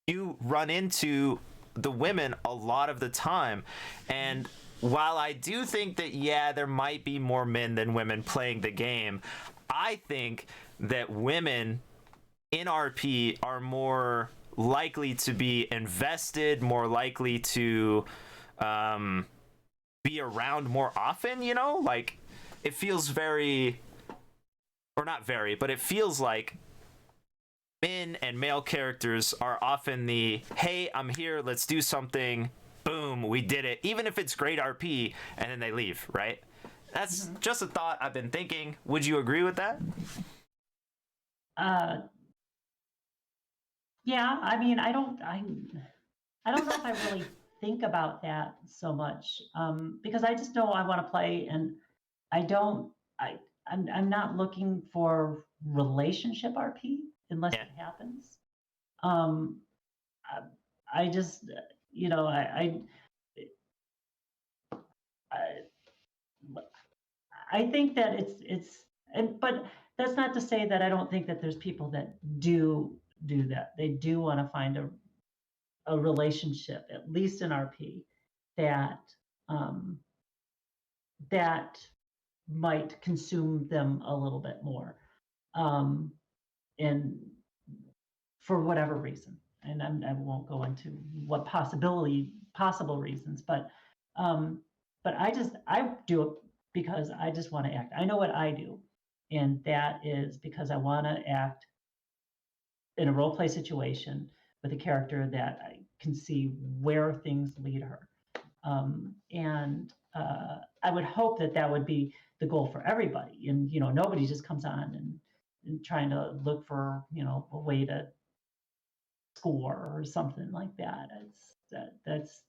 you run into the women a lot of the time. And while I do think that, yeah, there might be more men than women playing the game, I think that women in RP are more likely to be invested, more likely to be around more often, you know? Like, it feels very, or not very, but it feels like men and male characters are often the, hey, I'm here, let's do something, boom, we did it, even if it's great RP, and then they leave, right? That's just a thought I've been thinking. Would you agree with that? Yeah, I mean, I don't know if I really think about that so much, because I just know I want to play, and I'm not looking for relationship RP unless Yeah. it happens. Um, I just, you know, I think that but that's not to say that I don't think that there's people that do that. They do want to find a relationship, at least in RP, that um, that might consume them a little bit more, and for whatever reason. And I won't go into what possible reasons, but I do it because I just want to act. I know what I do, and that is because I want to act in a role play situation with a character that I can see where things lead her. And I would hope that that would be the goal for everybody. And nobody just comes on and trying to look for a way to score or something like that. That's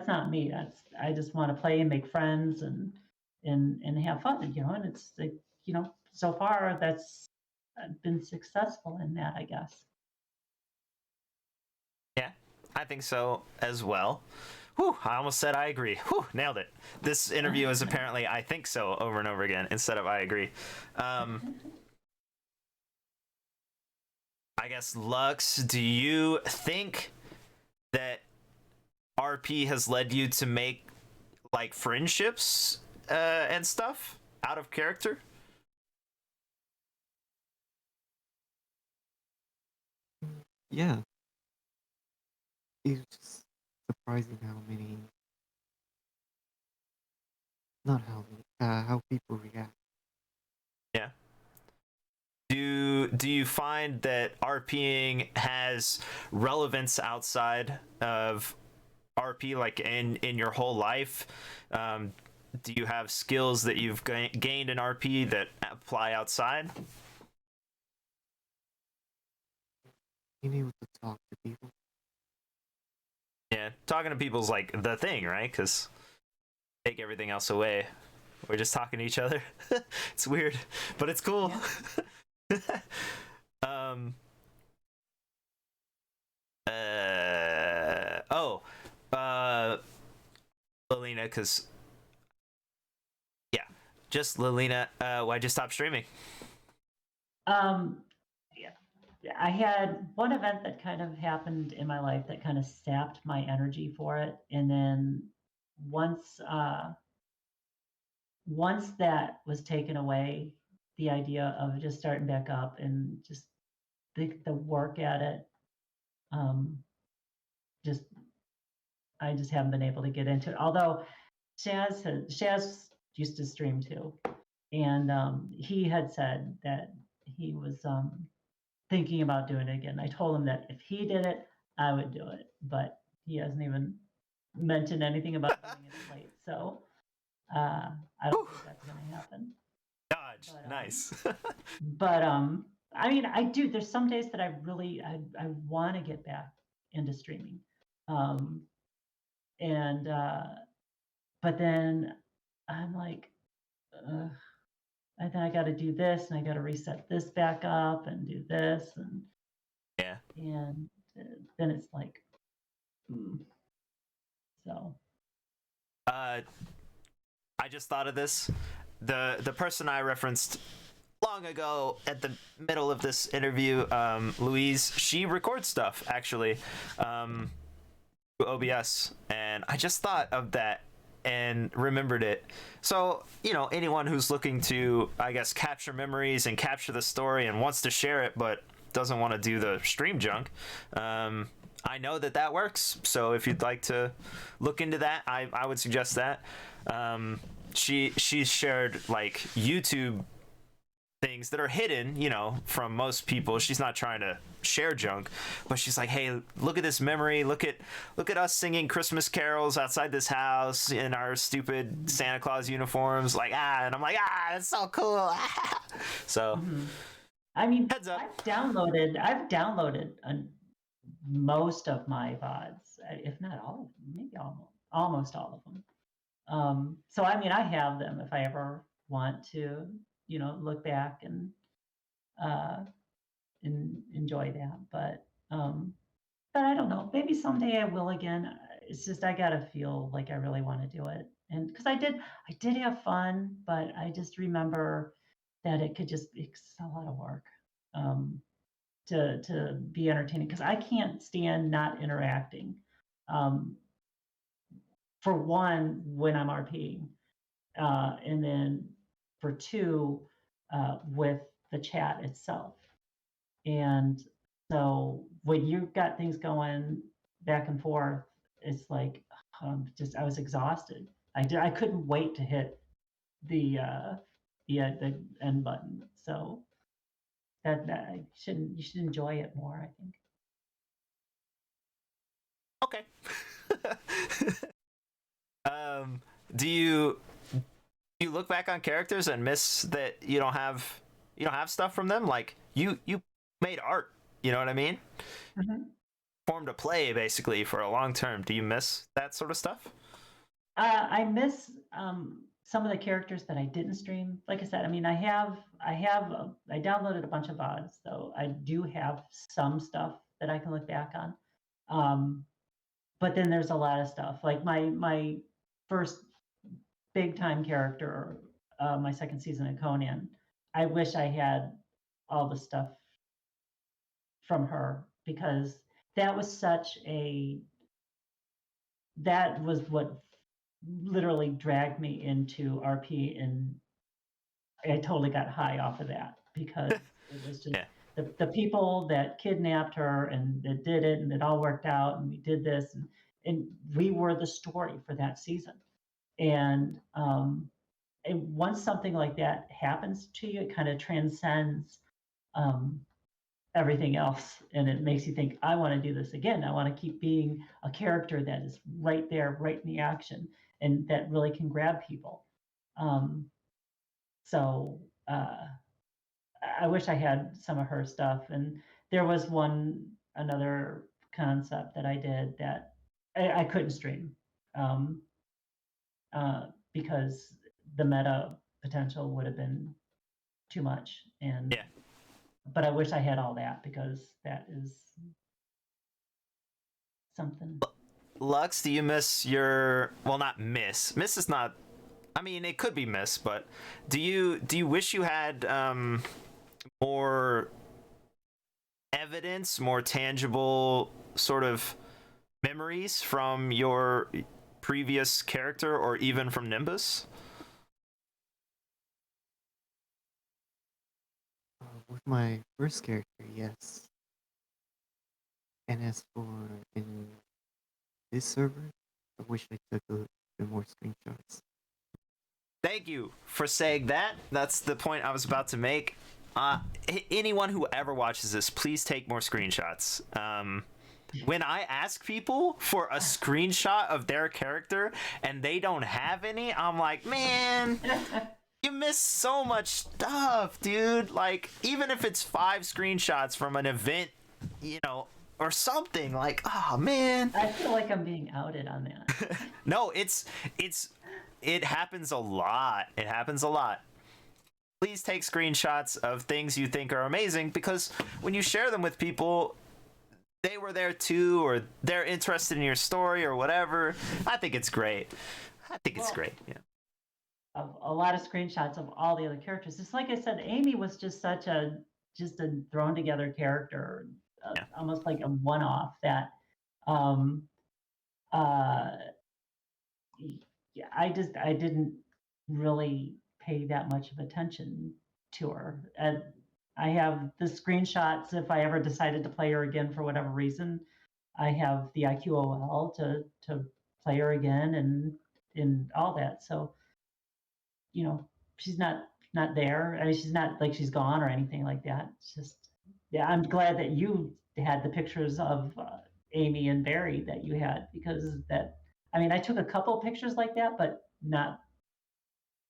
not me. I just want to play and make friends and have fun. And it's like so far I've been successful in that, I guess. Yeah, I think so as well. Whew, I almost said I agree. Whew, nailed it. This interview is apparently I think so over and over again instead of I agree. I guess, Lux, do you think that RP has led you to make like friendships and stuff out of character? Yeah, it's just surprising how many, not how many, how people react. Yeah. Do you find that RPing has relevance outside of RP, like in your whole life? Do you have skills that you've gained in RP that apply outside? Being able to talk to people. Yeah, talking to people's like the thing, right? Because take everything else away. We're just talking to each other. It's weird, but it's cool. Yeah. Lilina, because yeah, just Lilina. Why'd you stop streaming? Yeah, I had one event that kind of happened in my life that kind of sapped my energy for it, and then once once that was taken away, the idea of just starting back up and just the work at it, just I just haven't been able to get into it. Although Shaz used to stream too, and he had said that he was thinking about doing it again. I told him that if he did it, I would do it, but he hasn't even mentioned anything about doing it late. So I don't think that's going to happen. Dodge. But, Nice. But I mean, I do. There's some days that I want to get back into streaming, and but then I'm like, ugh, and then I got to do this, and I got to reset this back up, and do this, Yeah. and then it's like, so. I just thought of this. The person I referenced long ago at the middle of this interview, Louise, she records stuff actually, through OBS, and I just thought of that and remembered it. So, you know, anyone who's looking to, I guess, capture memories and capture the story and wants to share it but doesn't want to do the stream junk, I know that works. So if you'd like to look into that, I would suggest that. She's shared like YouTube things that are hidden, you know, from most people. She's not trying to share junk, but she's like, hey, look at this memory, look at us singing Christmas carols outside this house in our stupid Santa Claus uniforms, like, and I'm like, that's so cool. So I mean, heads up. I've downloaded most of my VODs, if not all of them, maybe almost all of them. So I mean, I have them if I ever want to, you know, look back and enjoy that. But I don't know. Maybe someday I will again. It's just I gotta feel like I really want to do it, and because I did have fun, but I just remember that it could just it's a lot of work to be entertaining because I can't stand not interacting. For one, when I'm RPing, and then for two, with the chat itself. And so when you've got things going back and forth, it's like just I was exhausted. I couldn't wait to hit the end button. So that you should enjoy it more, I think. Okay. Do you look back on characters and miss that you don't have stuff from them? Like you made art, you know what I mean? Mm-hmm. Formed a play basically for a long term. Do you miss that sort of stuff? I miss some of the characters that I didn't stream. Like I said, I mean, I downloaded a bunch of VODs, so I do have some stuff that I can look back on. But then there's a lot of stuff. Like my first big time character, my second season of Conan. I wish I had all the stuff from her because that was that was what literally dragged me into RP, and I totally got high off of that because it was just the people that kidnapped her and that did it, and it all worked out, and we did this, and we were the story for that season. And once something like that happens to you, it kind of transcends everything else, and it makes you think, I want to do this again. I want to keep being a character that is right there, right in the action, and that really can grab people. So I wish I had some of her stuff. And there was another concept that I did that I couldn't stream because the meta potential would have been too much. And but I wish I had all that because that is something. Lux, do you miss your not miss? Miss is not, I mean, it could be miss, but do you wish you had more evidence, more tangible sort of memories from your previous character or even from Nimbus? With my first character, yes. And as for in this server, I wish I took a little bit more screenshots. Thank you for saying that. That's the point I was about to make. anyone who ever watches this, please take more screenshots. When I ask people for a screenshot of their character and they don't have any, I'm like, man, you miss so much stuff, dude. Like, even if it's 5 screenshots from an event, you know, or something, like, oh man. I feel like I'm being outed on that. No, it happens a lot. It happens a lot. Please take screenshots of things you think are amazing, because when you share them with people, they were there too, or they're interested in your story or whatever. I think it's great. Yeah. Of a lot of screenshots of all the other characters. Just like I said, Aimee was just a thrown together character, Yeah. almost like a one-off that um yeah, I didn't really pay that much of attention to her. And I have the screenshots if I ever decided to play her again for whatever reason. I have the IQOL to play her again and all that. So, you know, she's not there. I mean, she's not like she's gone or anything like that. It's just, yeah, I'm glad that you had the pictures of Aimee and Barry that you had, because that, I mean, I took a couple pictures like that, but not,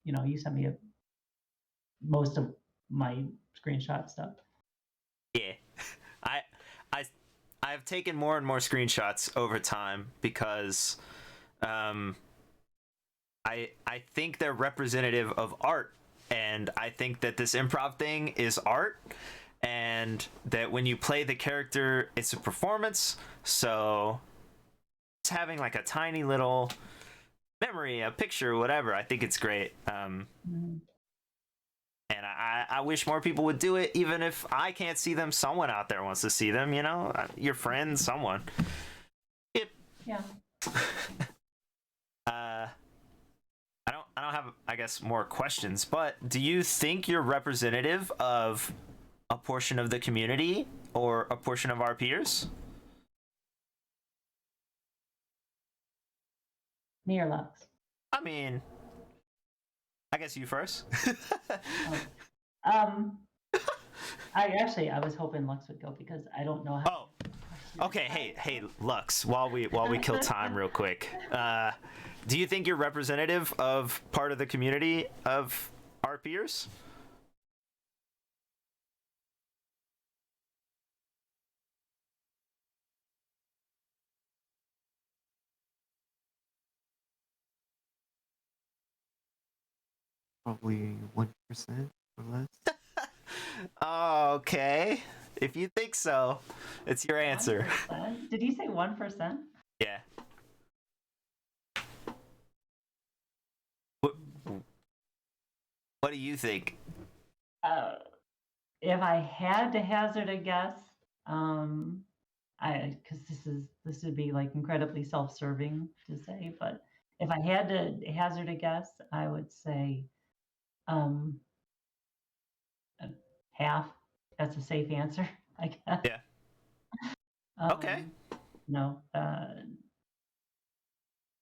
you know, you sent me most of my screenshot stuff. Yeah. I I I've taken more and more screenshots over time because I think they're representative of art, and I think that this improv thing is art, and that when you play the character, it's a performance. So just having like a tiny little memory, a picture, whatever, I think it's great. Mhm. And I wish more people would do it, even if I can't see them. Someone out there wants to see them, you know, your friend, someone. Yeah. I don't have, I guess, more questions, but do you think you're representative of a portion of the community or a portion of our peers? Me or Lux? I mean, I guess you first. Um, I was hoping Lux would go because I don't know how. Oh, okay. Hey, Lux. While we kill time real quick, do you think you're representative of part of the community of our peers? Probably 1% or less. Okay. If you think so, it's your answer. 1%? Did you say 1%? Yeah. What do you think? If I had to hazard a guess, because this would be like incredibly self-serving to say, but if I had to hazard a guess, I would say um, half. That's a safe answer, I guess. Yeah. Okay. No.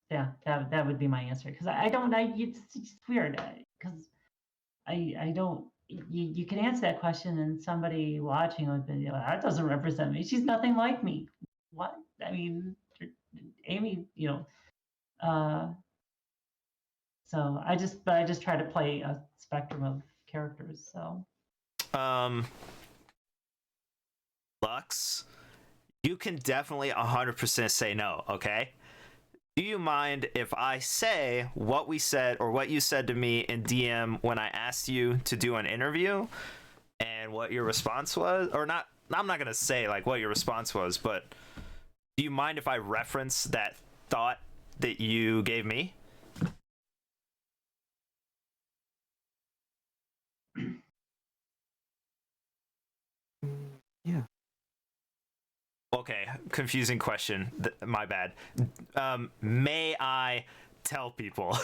Yeah, that would be my answer, because I don't. It's just weird because I don't. You can answer that question, and somebody watching would be, you know, that doesn't represent me. She's nothing like me. What? I mean, Aimee, you know. So I just try to play a spectrum of characters. So Lux, you can definitely 100% say no, okay? Do you mind if I say what we said or what you said to me in DM when I asked you to do an interview and what your response was? Or not, I'm not going to say like what your response was, but do you mind if I reference that thought that you gave me? Yeah. Okay, confusing question. My bad. May I tell people,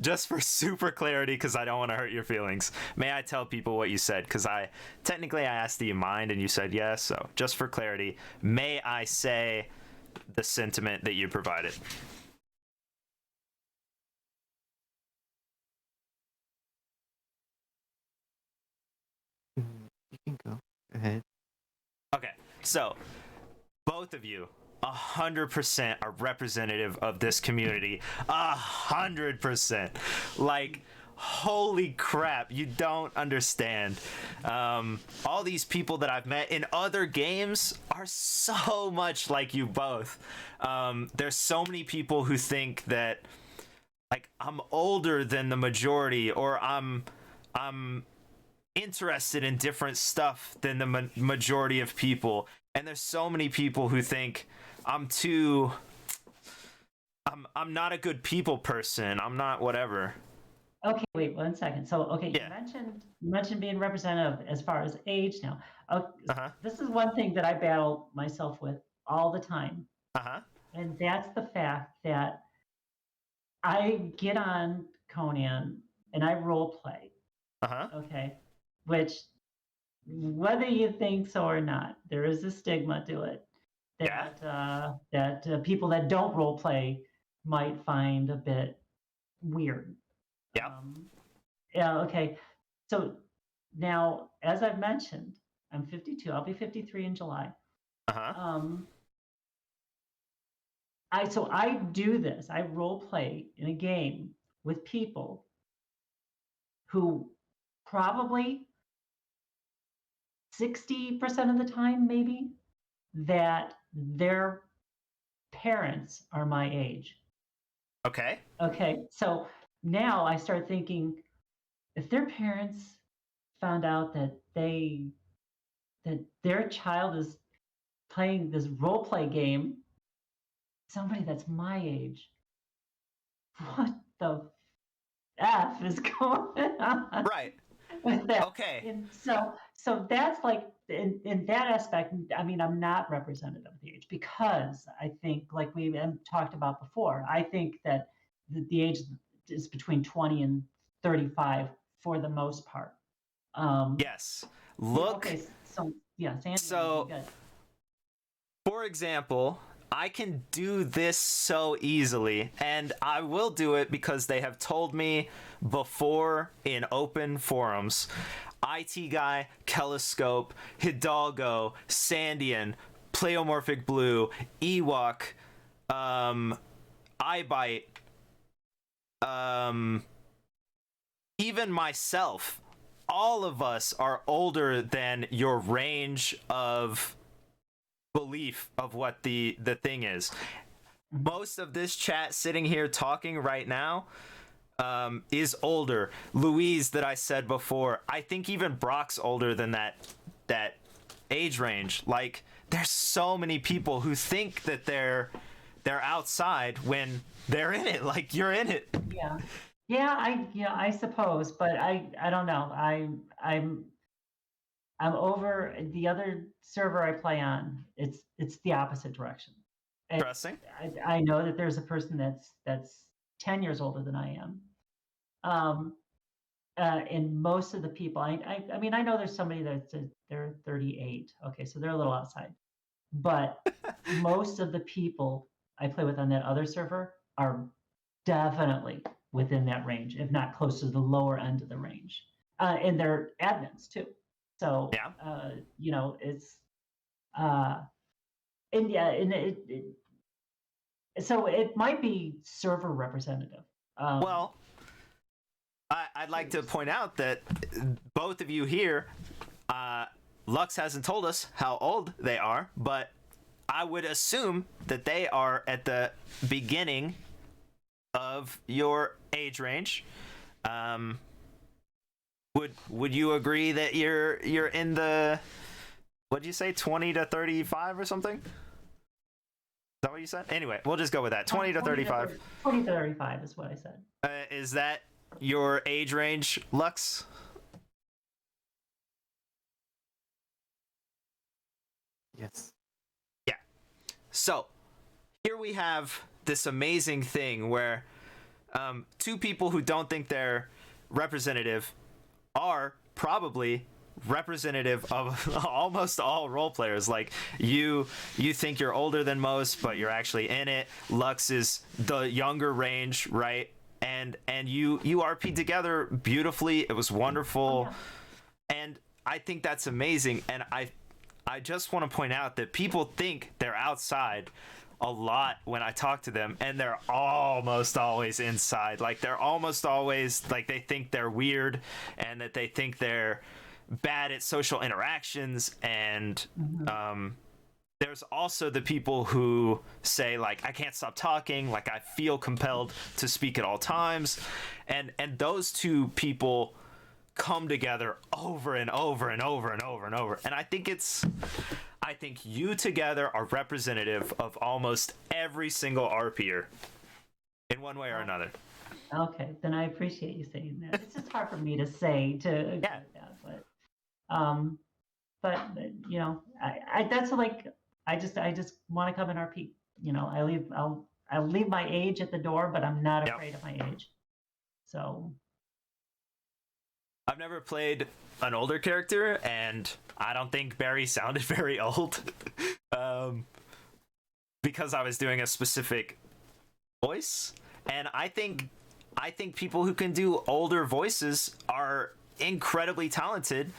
just for super clarity, because I don't want to hurt your feelings, may I tell people what you said? Because I asked, do you mind? And you said yes. So just for clarity, may I say the sentiment that you provided? So both of you 100% are representative of this community. 100%. Like, holy crap, you don't understand. All these people that I've met in other games are so much like you both. There's so many people who think that, like, I'm older than the majority, or I'm interested in different stuff than the majority of people. And there's so many people who think I'm not a good people person. I'm not whatever. Okay, wait 1 second. So, okay, Yeah. you mentioned being representative as far as age now. Uh-huh. This is one thing that I battle myself with all the time, Uh-huh. and that's the fact that I get on Conan and I role play, Uh-huh. okay? Which, whether you think so or not, there is a stigma to it Yeah. that people that don't role play might find a bit weird. Yeah. Yeah, okay. So now, as I've mentioned, I'm 52. I'll be 53 in July. Uh-huh. I do this. I role play in a game with people who probably 60% of the time, maybe, that their parents are my age. Okay. Okay, so now I start thinking, if their parents found out that their child is playing this role play game, somebody that's my age, what the F is going on Right. with that? Okay. And so that's like in that aspect, I mean, I'm not representative of the age, because I think, like we talked about before, I think that the age is between 20 and 35 for the most part. Yes. Look. Okay, so yeah, Sandy, So, good. for example, I can do this so easily, and I will do it because they have told me before in open forums. IT Guy, Telescope, Hidalgo, Sandian, Pleomorphic Blue, Ewok, iBite, even myself, all of us are older than your range of belief of what the thing is. Most of this chat sitting here talking right now is older. Louise, that I said before, I think even Brock's older than that age range. Like, there's so many people who think that they're outside when they're in it. Like, you're in it. Yeah, I suppose, but I don't know. I'm over the other server I play on. It's the opposite direction. Interesting. I know that there's a person that's 10 years older than I am. And most of the people, I mean, I know there's somebody they're 38. Okay, so they're a little outside, but most of the people I play with on that other server are definitely within that range, if not close to the lower end of the range. And they're admins too. So, Yeah. it's, and yeah, and so it might be server representative. Well, I'd like to point out that both of you here, Lux hasn't told us how old they are, but I would assume that they are at the beginning of your age range. Would you agree that you're in the, what'd you say, 20 to 35 or something? Is that what you said? Anyway, we'll just go with that. 20 to 35. 20 to 35 is what I said. Is that your age range, Lux? Yes. Yeah. So, here we have this amazing thing where two people who don't think they're representative are probably representative of almost all role players. Like, you think you're older than most, but you're actually in it. Lux is the younger range, right? And you RP'd together beautifully. It was wonderful. Oh, yeah. And I think that's amazing. And I just want to point out that people think they're outside a lot when I talk to them, and they're almost always inside. Like, they're almost always like, they think they're weird and that they think they're bad at social interactions. And there's also the people who say, like, I can't stop talking, like I feel compelled to speak at all times, and those two people come together over and over and over and over and over. And I think you together are representative of almost every single RPer in one way or another. Okay, then I appreciate you saying that. It's just hard for me to say to agree with that, but you know, I that's like, I just want to come in RP. You know, I'll leave my age at the door, but I'm not Yep. afraid of my age. So I've never played an older character, and I don't think Barry sounded very old, because I was doing a specific voice. And I think people who can do older voices are incredibly talented.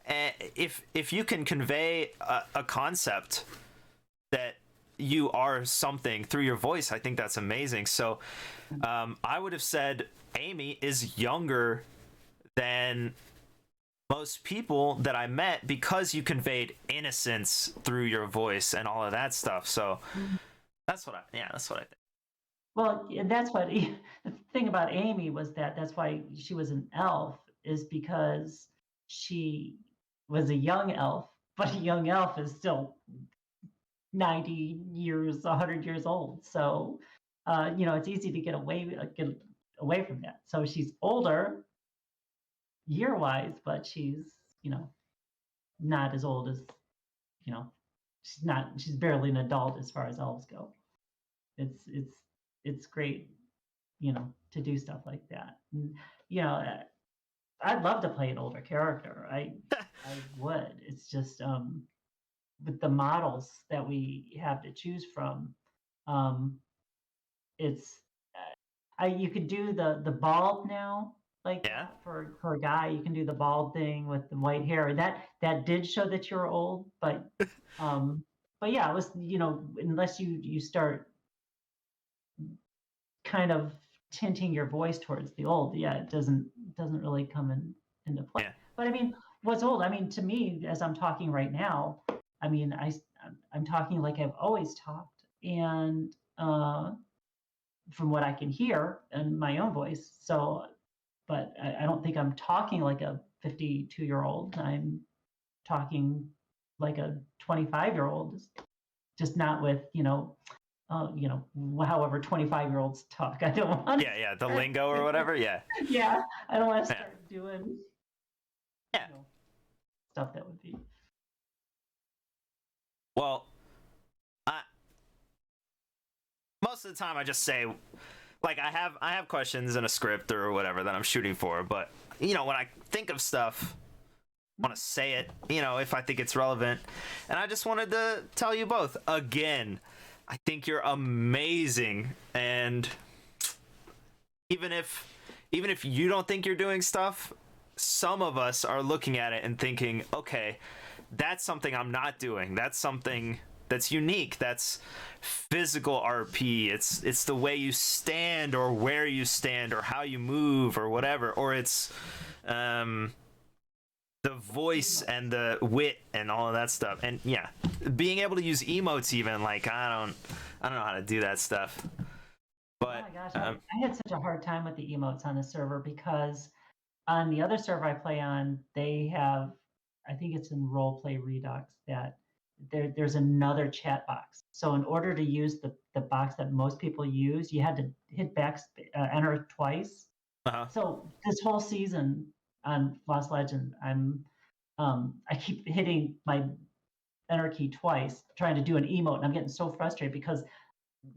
And if you can convey a concept that you are something through your voice, I think that's amazing. So I would have said Aimee is younger than most people that I met, because you conveyed innocence through your voice and all of that stuff. So that's what I think. well, that's what the thing about Aimee was, that's why she was an elf, is because she was a young elf, but a young elf is still 90 years, 100 years old. So, you know, it's easy to get away from that. So she's older year-wise, but she's, you know, not as old as, you know, she's barely an adult as far as elves go. It's great, you know, to do stuff like that. And, you know, I'd love to play an older character. I would. It's just with the models that we have to choose from, it's you could do the bald now, like Yeah. for a guy. You can do the bald thing with the white hair. That did show that you're old, but yeah, it was, you know, unless you start kind of tinting your voice towards the old, yeah, it doesn't really come into play. Yeah. But I mean, what's old? I mean, to me, as I'm talking right now, I mean, I'm talking like I've always talked, and from what I can hear in my own voice. So, but I don't think I'm talking like a 52-year-old. I'm talking like a 25-year-old, just not with, you know, however 25-year-olds talk. I don't want. Yeah, the lingo or whatever. Yeah. Yeah, I don't want to start doing. Yeah. You know, stuff that would be. Well, most of the time I just say, like, I have questions in a script or whatever that I'm shooting for, but you know, when I think of stuff, I want to say it, you know, if I think it's relevant. And I just wanted to tell you both again, I think you're amazing, and even if you don't think you're doing stuff, some of us are looking at it and thinking, okay, that's something I'm not doing. That's something that's unique. That's physical RP. It's the way you stand, or where you stand, or how you move, or whatever. Or it's the voice and the wit and all of that stuff. And yeah, being able to use emotes, even, like, I don't know how to do that stuff. But oh my gosh, I had such a hard time with the emotes on the server, because on the other server I play on, they have, I think it's in Roleplay Redux, that there's another chat box. So in order to use the box that most people use, you had to hit enter twice. So this whole season on Lost Legend, I keep hitting my enter key twice, trying to do an emote, and I'm getting so frustrated, because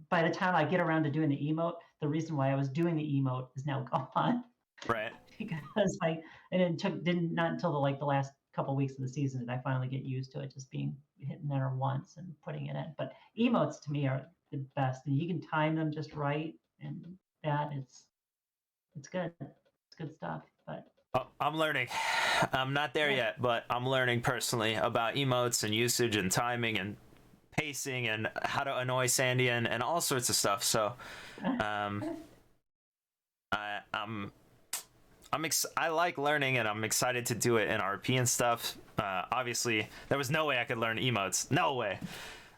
by the time I get around to doing the emote, the reason why I was doing the emote is now gone. Right. Because not until the last couple weeks of the season did I finally get used to it, just being hitting enter once and putting it in. But emotes to me are the best, and you can time them just right, and that it's good. It's good stuff. But Oh, I'm learning. I'm not there yet, but I'm learning personally about emotes and usage and timing and pacing and how to annoy Sandy and all sorts of stuff. So, um, I like learning and I'm excited to do it in RP and stuff. Obviously, there was no way I could learn emotes. No way.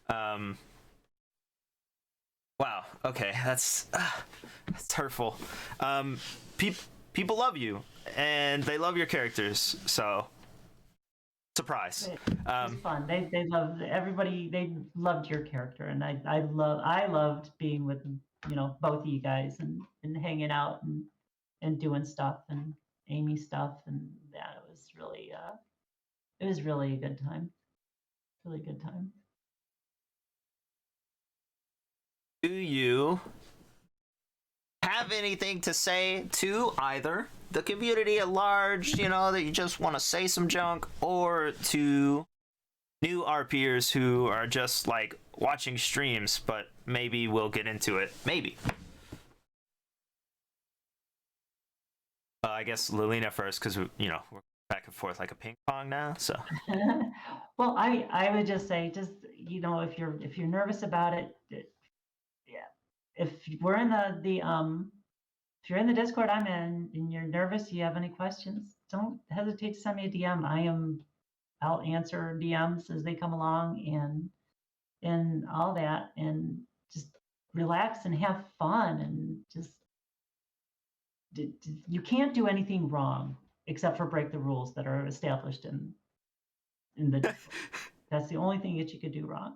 Wow. Okay, that's hurtful. People love you and they love your characters. So, surprise. It was fun. They loved everybody. They loved your character, and I loved being with both of you guys and hanging out and doing stuff and Aimee stuff and that. It was really a good time. Really good time. Do you have anything to say to either the community at large, that you just want to say some junk, or to new RPers who are just like watching streams, but maybe we'll get into it. Maybe. I guess Lilina first, because we're back and forth like a ping pong now. So. Well, I would just say, if you're nervous about it, yeah. If we're in if you're in the Discord I'm in and you're nervous, you have any questions, don't hesitate to send me a DM. I'll answer DMs as they come along and all that, and just relax and have fun and just you can't do anything wrong except for break the rules that are established in the Discord. That's the only thing that you could do wrong.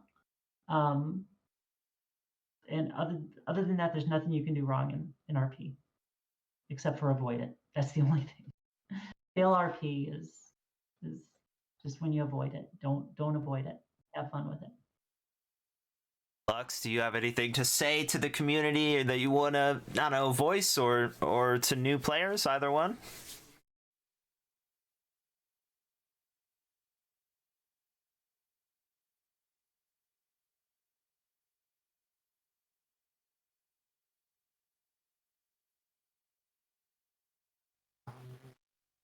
And other than that, there's nothing you can do wrong in RP except for avoid it. That's the only thing. LLRP is just when you avoid it. Don't avoid it. Have fun with it. Lux, do you have anything to say to the community that you want to, I don't know, voice or to new players? Either one.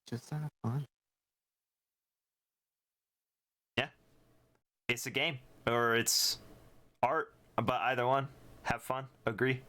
Just have fun. Yeah, it's a game or it's art, but either one, have fun. Agree.